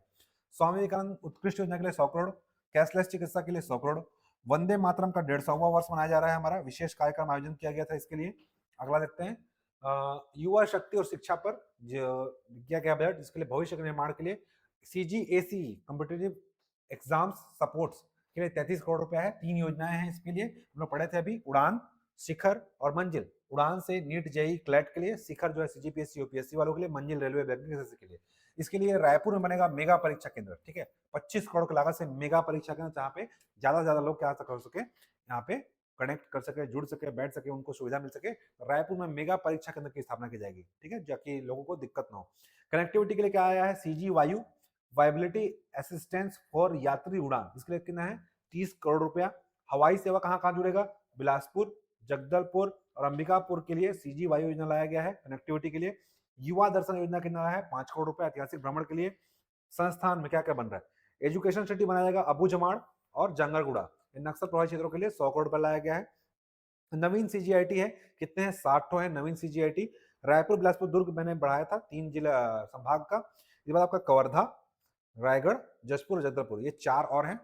स्वामी विवेकानंद उत्कृष्ट योजना के लिए 100 करोड़, कैशलेस चिकित्सा के लिए 100 करोड़। वंदे मातरम का 150वां वर्ष मनाया जा रहा है हमारा, विशेष कार्यक्रम आयोजन किया गया था इसके लिए। अगला देखते हैं युवा शक्ति और शिक्षा पर किया गया बजट, जिसके लिए भविष्य के निर्माण के लिए सीजीएसी कॉम्पिटिटिव एग्जाम्स सपोर्ट्स के लिए 33 करोड़ रुपया है। 3 योजनाएं हैं इसके लिए, हम लोग पढ़े थे अभी, उड़ान, शिखर और मंजिल। उड़ान से नीट जेई क्लैट के लिए, शिखर जो है सीजीपीएससी यूपीएससी वालों के लिए, मंजिल रेलवे बैंकिंग के लिए। इसके लिए रायपुर में बनेगा मेगा परीक्षा केंद्र, ठीक है। 25 करोड़ की लागत से मेगा परीक्षा केंद्र, जहाँ पे ज्यादा से ज्यादा लोग क्या कर सके, यहाँ पे कनेक्ट कर सके, जुड़ सके, बैठ सके, उनको सुविधा मिल सके। रायपुर में मेगा परीक्षा केंद्र की स्थापना की जाएगी, ठीक है, ताकि लोगों को दिक्कत ना हो। कनेक्टिविटी के लिए क्या आया है, सीजी वायु वायबिलिटी असिस्टेंस फॉर यात्री उड़ान, इसके लिए कितना है 30 करोड़ रुपया। हवाई सेवा कहाँ कहाँ जुड़ेगा, बिलासपुर, जगदलपुर और अंबिकापुर के लिए सीजी वायु योजना लाया गया है कनेक्टिविटी के लिए। युवा दर्शन योजना कितना है 5 करोड़ रुपया ऐतिहासिक भ्रमण के लिए। संस्थान में क्या क्या बन रहा है, एजुकेशन सिटी बनाया जाएगा अबू जमाड़ और जंगलगुड़ा, नक्सल प्रभावित क्षेत्रों के लिए 100 करोड़ रुपया लाया गया है। नवीन सीजीआईटी है, कितने हैं 60 ठो है नवीन सीजीआईटी। रायपुर, बिलासपुर, दुर्ग मैंने बढ़ाया था 3 जिला संभाग का। इसके बाद आपका कवर्धा, रायगढ़, जशपुर, जगदलपुर, ये 4 और हैं।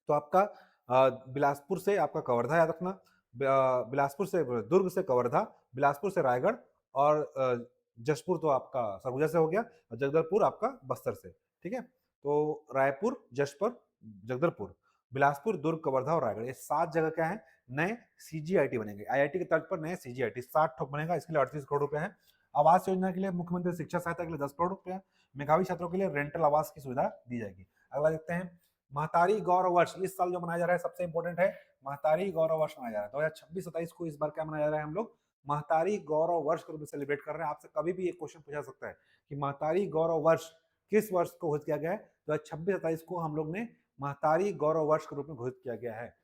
तो आपका बिलासपुर से आपका कवर्धा याद रखना, बिलासपुर से दुर्ग से कवर्धा, बिलासपुर से रायगढ़ और जशपुर तो आपका सरगुजा से हो गया, और जगदलपुर आपका बस्तर से, ठीक है। तो रायपुर, जशपुर, जगदलपुर, बिलासपुर, दुर्ग, कवर्धा और रायगढ़, ये 7 जगह क्या है नए सीजीआईटी बनेंगे। आईआईटी के तर्ज पर नए सीजीआईटी 60 ठोक बनेगा, इसके लिए 38 करोड़ रुपए है। आवास योजना के लिए मुख्यमंत्री शिक्षा सहायता के लिए 10 करोड़ रुपया, मेधावी छात्रों के लिए रेंटल आवास की सुविधा दी जाएगी। अगला देखते हैं महतारी गौरव वर्ष, इस साल जो मनाया जा रहा है सबसे इंपॉर्टेंट है महतारी गौरव वर्ष मनाया जा रहा है 2026-27 को। इस बार क्या मनाया जा रहा है, हम लोग महतारी गौरव वर्ष के रूप में सेलिब्रेट कर रहे हैं। आपसे कभी भी एक क्वेश्चन पूछा सकता है कि महतारी गौरव वर्ष किस वर्ष को घोषित किया गया है, 2026-27 को हम लोग ने महतारी गौरव वर्ष के रूप में घोषित किया गया है।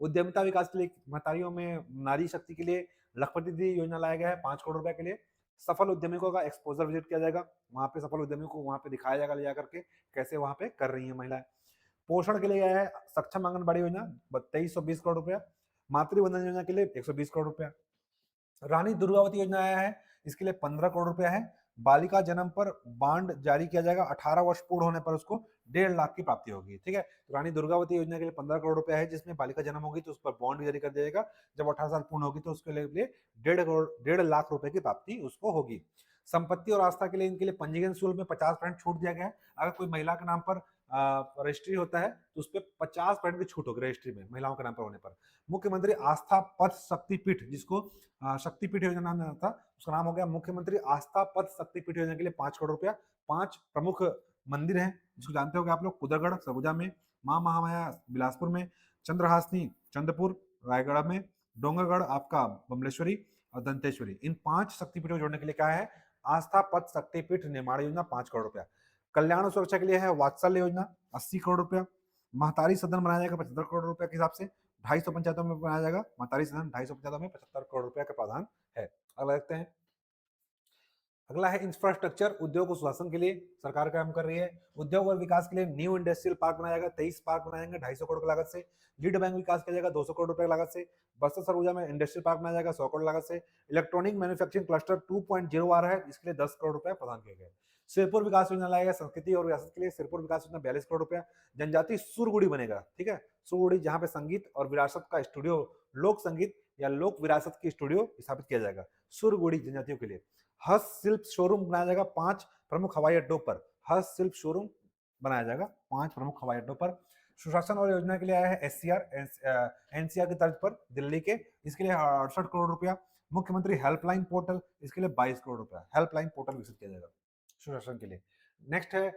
उद्यमिता विकास के लिए महतारियों में नारी शक्ति के लिए लखपति दीदी योजना लाया गया है 5 करोड़ रुपए के लिए। सफल उद्यमियों का एक्सपोजर विजिट किया जाएगा, वहां पे सफल उद्यमियों को वहां पे दिखाया जाएगा ले जाकर के कैसे वहां पे कर रही है महिलाएं। पोषण के लिए आया है सक्षम आंगनबाड़ी योजना 2320 करोड़ रुपया। मातृवंदन योजना के लिए 120 करोड़ रुपया। रानी दुर्गावती योजना आया है, इसके लिए 15 करोड़ रुपया है। बालिका जन्म पर बांड जारी किया जाएगा, 18 वर्ष पूर्ण होने पर उसको 1.5 लाख की प्राप्ति होगी, ठीक है। तो रानी दुर्गावती योजना के लिए 15 करोड़ रुपया है, जिसमें बालिका जन्म होगी तो उस पर बॉन्ड जारी कर दिया जाएगा। जब 18 साल पूर्ण होगी तो उसके लिए 1.5 लाख रुपए की प्राप्ति उसको होगी। संपत्ति और आस्था के लिए इनके लिए पंजीकरण शुल्क में 50% छूट दिया गया है। अगर कोई महिला के नाम पर रजिस्ट्री होता है तो उस पर 50% की छूट होगी रजिस्ट्री में महिलाओं के नाम पर होने पर। मुख्यमंत्री आस्था पथ शक्तिपीठ, जिसको शक्तिपीठ योजना नाम था, उसका नाम हो गया मुख्यमंत्री आस्था पथ शक्तिपीठ योजना के लिए 5 करोड़ रुपया। 5 प्रमुख मंदिर हैं जिसको जानते होंगे आप लोग, कुदरगढ़ सरगुजा में, मां महामाया बिलासपुर में, चंद्रहासनी चंद्रपुर रायगढ़ में, डोंगरगढ़ आपका बमलेश्वरी और दंतेश्वरी। इन 5 शक्तिपीठों को जोड़ने के लिए क्या है आस्था पथ शक्तिपीठ निर्माण योजना 5 करोड़ रुपया। कल्याण और सुरक्षा के लिए है वात्सल्य योजना 80 करोड़ रुपया। महतारी सदन बनाया जाएगा 75 करोड़ रुपया के हिसाब से। 250 पंचायतों में बनाया जाएगा महतारी सदन, 250 पंचायतों में 75 करोड़ रुपया का प्रावधान है। अगला देखते हैं अगला है इंफ्रास्ट्रक्चर, उद्योग और सुशासन के लिए सरकार काम कर रही है। उद्योग और विकास के लिए न्यू इंडस्ट्रियल पार्क बनाया जाएगा, 23 पार्क बनाए जाएंगे 250 करोड़ की लागत से। लीड बैंक विकास किया जाएगा 200 करोड़ रुपए की लागत से। बस्तर सरगुजा में इंडस्ट्रियल पार्क बनाया जाएगा 100 करोड़ लागत से। इलेक्ट्रॉनिक मैन्युफैक्चरिंग क्लस्टर 2.0 आ रहा है, इसके लिए 10 करोड़ रुपए प्रदान किए गए। सिरपुर विकास योजना लाएगा संस्कृति और विरासत के लिए, सिरपुर विकास योजना 42 करोड़ रुपया। जनजाति सुरगुड़ी बनेगा, ठीक है, सुरगुड़ी जहां पे संगीत और विरासत का स्टूडियो, लोक संगीत या लोक विरासत की स्टूडियो स्थापित किया जाएगा सुरगुड़ी जनजातियों के लिए। हस्तशिल्प शोरूम बनाया जाएगा 5 प्रमुख हवाई अड्डों पर। हस्तशिल्प शोरूम बनाया जाएगा 5 प्रमुख हवाई अड्डों पर। सुशासन और योजना के लिए आया है एससीआर, एनसीआर की तर्ज पर दिल्ली के, इसके लिए 68 करोड़ रुपया। मुख्यमंत्री हेल्पलाइन पोर्टल, इसके लिए 22 करोड़ रुपया हेल्पलाइन पोर्टल विकसित किया जाएगा सुशासन के लिए। नेक्स्ट है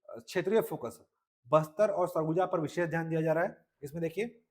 क्षेत्रीय फोकस, बस्तर और सरगुजा पर विशेष ध्यान दिया जा रहा है। इसमें देखिए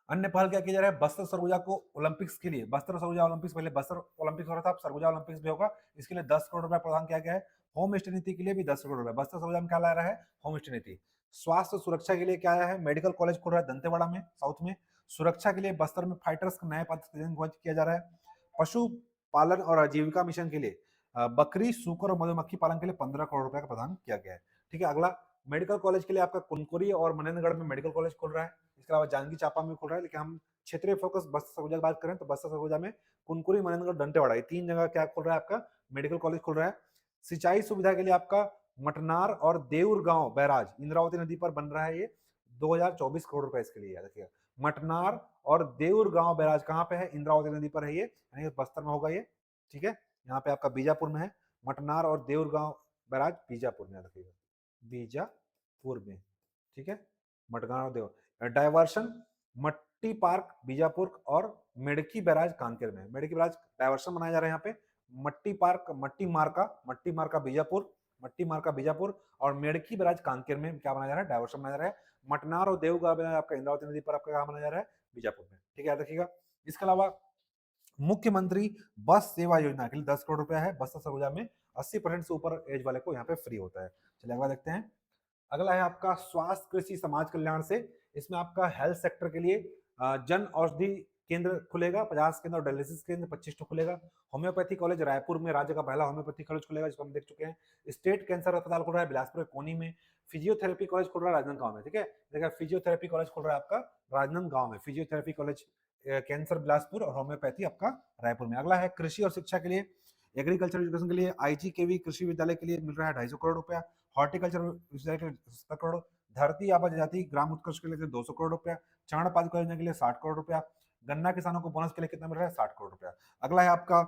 अन्य पहल क्या किया जा रहा है, बस्तर सरगुजा को ओलंपिक्स के लिए, बस्तर सरगुजा ओलंपिक्स, पहले बस्तर ओलंपिक्स हो रहा था, अब सरगुजा ओलंपिक्स भी होगा, इसके लिए 10 करोड़ रुपया प्रदान किया गया है। होम स्टे नीति के लिए भी 10 करोड़ रुपया, बस्तर सरगुजा में क्या ला रहा है, होम स्टे नीति। स्वास्थ्य सुरक्षा के लिए क्या आया है, मेडिकल कॉलेज खुल रहा है दंतेवाड़ा में साउथ में। सुरक्षा के लिए बस्तर में फाइटर्स का नया पद किया जा रहा है। पशु पालन और आजीविका मिशन के लिए बकरी, सूकर और मधुमक्खी पालन के लिए 15 करोड़ रुपया का प्रदान किया गया है। ठीक है, अगला मेडिकल कॉलेज के लिए आपका कुनकुरी और मनेन्द्रगढ़ में मेडिकल कॉलेज खुल रहा है, इसके अलावा जांजगीर चांपा में खुल रहा है, लेकिन हम क्षेत्रीय फोकस बस्तर सरगुजा की बात करें तो बस्तर सरगुजा में कुनकुरी, मनेन्द्रगढ़, दंतेवाड़ा, ये 3 जगह क्या खुल रहा है आपका, मेडिकल कॉलेज खुल रहा है। सिंचाई सुविधा के लिए आपका मटनार और देउर गांव बैराज इंद्रावती नदी पर बन रहा है, ये 2024 करोड़ रुपए इसके लिए, याद रखिएगा। मटनार और देउर गांव बैराज कहाँ पे है, इंद्रावती नदी पर है ये, यानी बस्तर में होगा ये, ठीक है। यहाँ पे आपका बीजापुर में है, मटनार और देउर गांव बैराज बीजापुर में, याद रखिएगा, बीजापुर में, ठीक है। मटगांव और देउर डायवर्शन, मट्टी पार्क बीजापुर और मेडकी बैराज कांकेर में, मेडकी बैराज डायवर्शन बनाया जा रहा है यहाँ पे। मट्टी पार्क, मट्टी मार्का बीजापुर, मट्टी मार्का बीजापुर और मेडकी बैराज कांकेर में क्या बनाया जा रहा है, डायवर्शन बनाया जा रहा है। मटनार और देवगा बैराज आपका इंद्रावती नदी पर आपका कहाँ बनाया जा रहा है, बीजापुर में, ठीक है, याद रखिएगा। इसके अलावा मुख्यमंत्री बस सेवा योजना के लिए 10 करोड़ रुपया है, बस्तर सरगुजा में 80% से ऊपर एज वाले को यहाँ पे फ्री होता है। चलिए अगला देखते हैं। अगला है आपका स्वास्थ्य कृषि समाज कल्याण से, इसमें आपका हेल्थ सेक्टर के लिए जन औषधि केंद्र खुलेगा 50 केंद्र और डायलिसिस केंद्र 25 तो खुलेगा। होम्योपैथी कॉलेज रायपुर में राज्य का पहला होम्योपैथी कॉलेज खुलेगा, जिसको हम देख चुके हैं। स्टेट कैंसर अस्पताल खुल रहा है बिलासपुर कोनी में। फिजियोथेरेपी कॉलेज खुल रहा है राजनांदगांव में, ठीक है, देखिए फिजियोथेरेपी कॉलेज खुल रहा है आपका राजनांदगांव में, फिजियोथेरेपी कॉलेज कैंसर बिलासपुर और होम्योपैथी आपका रायपुर में। अगला है कृषि और शिक्षा के लिए, एग्रीकल्चर एजुकेशन के लिए आईजीकेवी कृषि विद्यालय के लिए मिल रहा है 250 करोड़ रुपया। हॉर्टिकल्चर विद्यालय के लिए 70 करोड़, धरती आबा जनजाति ग्राम उत्कर्ष के लिए 200 करोड़ रुपया, चाणपाद योजना के लिए 60 करोड़ रुपया, गन्ना किसानों को बोनस के लिए कितना मिल रहा है, 60 करोड़ रुपया। अगला है आपका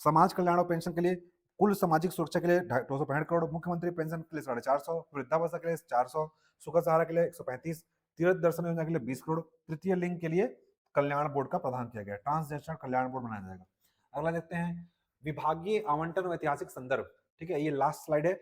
समाज कल्याण और पेंशन के लिए, कुल सामाजिक सुरक्षा के लिए 265 करोड़, मुख्यमंत्री पेंशन के लिए 450, वृद्धावस्था के लिए 400, सुख सहारा के लिए 135, तीर्थ दर्शन योजना के लिए 20 करोड़, तृतीय लिंग के लिए कल्याण बोर्ड का प्रावधान किया गया, ट्रांसजेंडर कल्याण बोर्ड बनाया जाएगा। अगला देखते हैं विभागीय आवंटन और ऐतिहासिक संदर्भ, ठीक है, ये लास्ट स्लाइड है।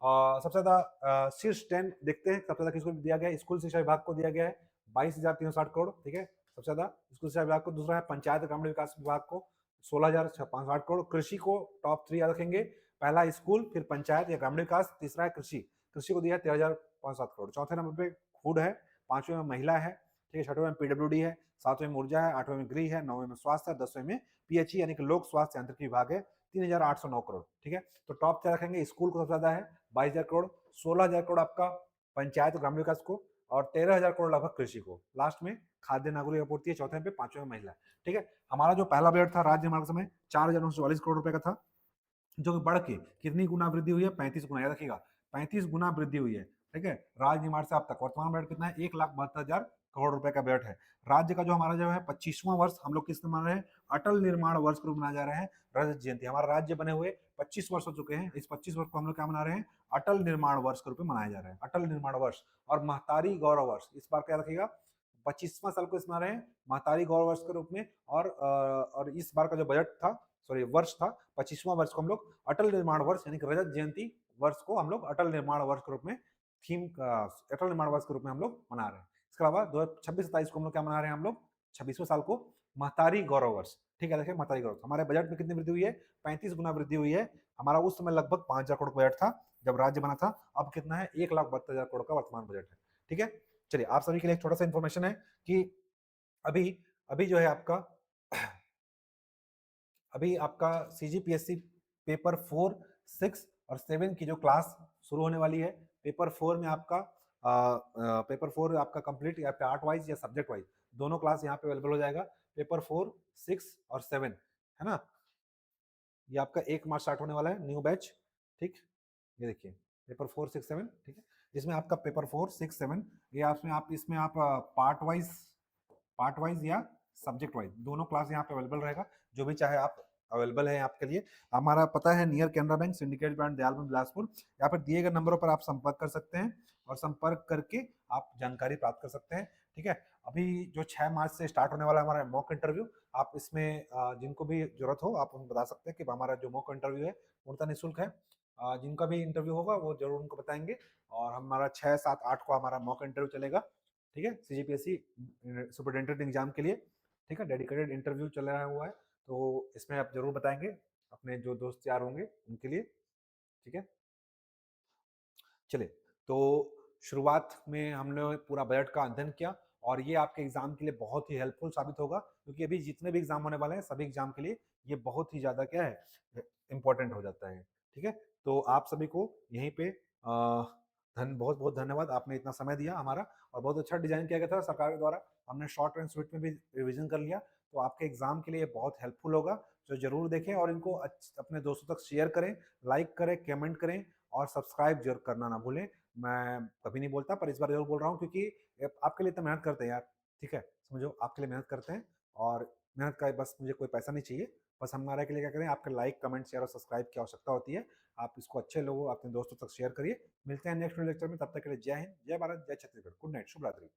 सबसे ज्यादा शीर्ष 10 देखते हैं, सबसे ज्यादा किसको दिया गया है, स्कूल शिक्षा विभाग को दिया गया है 22,360 करोड़, ठीक है, सबसे ज्यादा स्कूल शिक्षा विभाग को। दूसरा है पंचायत ग्रामीण विकास विभाग को 16,560 करोड़। कृषि को टॉप 3 याद रखेंगे, पहला स्कूल, फिर पंचायत या ग्रामीण विकास, तीसरा है कृषि, कृषि को दिया है 13,507 करोड़। चौथे नंबर पे फूड है, पांचवें में महिला है, ठीक है, छठवें में पीडब्ल्यूडी है, सातवें में ऊर्जा है, आठवें में गृह है, नौवें में स्वास्थ्य है, 10वें में पीएचई यानी कि लोक स्वास्थ्य यांत्रिकी विभाग है 3,809 करोड़, ठीक है। तो टॉप क्या रखेंगे, स्कूल को सबसे ज्यादा है 22,000 करोड़, 16,000 करोड़ आपका पंचायत और ग्रामीण विकास को, और 13,000 करोड़ लगभग कृषि को। लास्ट में खाद्य नागरिक आपूर्ति है चौथे पे, पांचवें में महिला, ठीक है। हमारा जो पहला बजट था राज्य मार्ग समय 4,944 करोड़ रुपए का था, जो कि बढ़ के कितनी गुना वृद्धि हुई है, 35 गुना, याद रखिएगा 35 गुना वृद्धि हुई है, ठीक है। राज्य निर्माण से अब तक वर्तमान बजट कितना है, 1,72,000 करोड़ रुपए का बजट है। राज्य का जो हमारा जो है 25वां वर्ष हम लोग किस मना रहे हैं, अटल निर्माण वर्ष के रूप में मनाया जा रहा है, रजत जयंती। हमारा राज्य बने हुए 25 वर्ष हो चुके हैं, इस 25 वर्ष को हम लोग क्या मना रहे हैं, अटल निर्माण वर्ष के रूप में मनाया जा रहा है, अटल निर्माण वर्ष। और महतारी गौरव वर्ष इस बार क्या रखिएगा, 25वां साल को इस मना रहे हैं महतारी गौरव वर्ष के रूप में। और इस बार का जो बजट था, सॉरी वर्ष था, 25वां वर्ष को हम लोग अटल निर्माण वर्ष यानी कि रजत जयंती वर्ष को हम लोग अटल निर्माण वर्ष के रूप में थीम, अटल निर्माण वर्ष के रूप में हम लोग मना रहे हैं। इसके अलावा 2026-27 को हम लोग क्या मना रहे हैं, हम लोग 26वें साल को महतारी गौरव वर्ष, ठीक है। देखिए महतारी गौरव, हमारे बजट में कितनी वृद्धि हुई है, 35 गुना वृद्धि हुई है। हमारा उस समय लगभग 5,000 करोड़ बजट था जब राज्य बना था, अब कितना है, 1,72,000 करोड़ का वर्तमान बजट है, ठीक है। चलिए आप सभी के लिए छोटा सा इंफॉर्मेशन है कि अभी अभी जो है आपका अभी आपका सीजीपीएससी पेपर 4, 6 और 7 की जो क्लास शुरू होने वाली है। पेपर 4 में आपका पेपर 4 आपका कंप्लीट या फिर आर्ट वाइज या सब्जेक्ट वाइज दोनों क्लास यहाँ पे अवेलेबल हो जाएगा। पेपर 4, 6 और 7, है ना? ये आपका 1 मार्च स्टार्ट होने वाला है न्यू बैच, ठीक? ये देखिए पेपर 4, 6, 7, ठीक है? इसमें आपका पेपर 4, 6, 7 ये आप इसमें आप पार्ट वाइज या सब्जेक्ट वाइज दोनों क्लास यहाँ पे अवेलेबल रहेगा। जो भी चाहे आप अवेलेबल है आपके लिए। हमारा पता है near Canara bank, Syndicate branch, Dayalganj, Bilaspur. यहाँ पर दिए गए नंबरों पर आप संपर्क कर सकते हैं और संपर्क करके आप जानकारी प्राप्त कर सकते हैं, ठीक है? अभी जो 6 मार्च से स्टार्ट होने वाला है हमारा मॉक इंटरव्यू, आप इसमें जिनको भी जरूरत हो आप उनको बता सकते हैं कि हमारा जो मॉक इंटरव्यू है पूर्णतः निःशुल्क है। जिनका भी इंटरव्यू होगा वो जरूर उनको बताएंगे। और हमारा 6, 7, 8 को हमारा मॉक इंटरव्यू चलेगा, ठीक है? सीजीपीएससी सुपरिटेंडेंट एग्जाम के लिए, ठीक है? डेडिकेटेड इंटरव्यू चल रहा हुआ है, तो इसमें आप जरूर बताएंगे अपने जो दोस्त यार होंगे उनके लिए, ठीक है? चलिए, तो शुरुआत में हमने पूरा बजट का अध्ययन किया और ये आपके एग्जाम के लिए बहुत ही हेल्पफुल साबित होगा, क्योंकि अभी जितने भी एग्जाम होने वाले हैं सभी एग्जाम के लिए ये बहुत ही ज़्यादा क्या है, इम्पोर्टेंट हो जाता है, ठीक है? तो आप सभी को यहीं पे बहुत बहुत धन्यवाद, आपने इतना समय दिया हमारा। और बहुत अच्छा डिजाइन किया गया था सरकार के द्वारा, हमने शॉर्ट एंड स्वीट में भी रिविजन कर लिया, तो आपके एग्जाम के लिए बहुत हेल्पफुल होगा। तो जरूर देखें और इनको अपने दोस्तों तक शेयर करें, लाइक करें, कमेंट करें और सब्सक्राइब जरूर करना ना भूलें। मैं कभी नहीं बोलता पर इस बार जरूर बोल रहा हूँ, क्योंकि आपके लिए इतना मेहनत करते हैं यार, ठीक है? समझो आपके लिए मेहनत करते हैं और मेहनत का बस मुझे कोई पैसा नहीं चाहिए, बस हमारे के लिए क्या करें, आपके लाइक, कमेंट, शेयर और सब्सक्राइब की आवश्यकता होती है। आप इसको अच्छे लोगों अपने दोस्तों तक शेयर करिए। मिलते हैं नेक्स्ट लेक्चर में, तब तक के लिए जय हिंद, जय भारत, जय छत्तीसगढ़। गुड नाइट, शुभ रात्रि।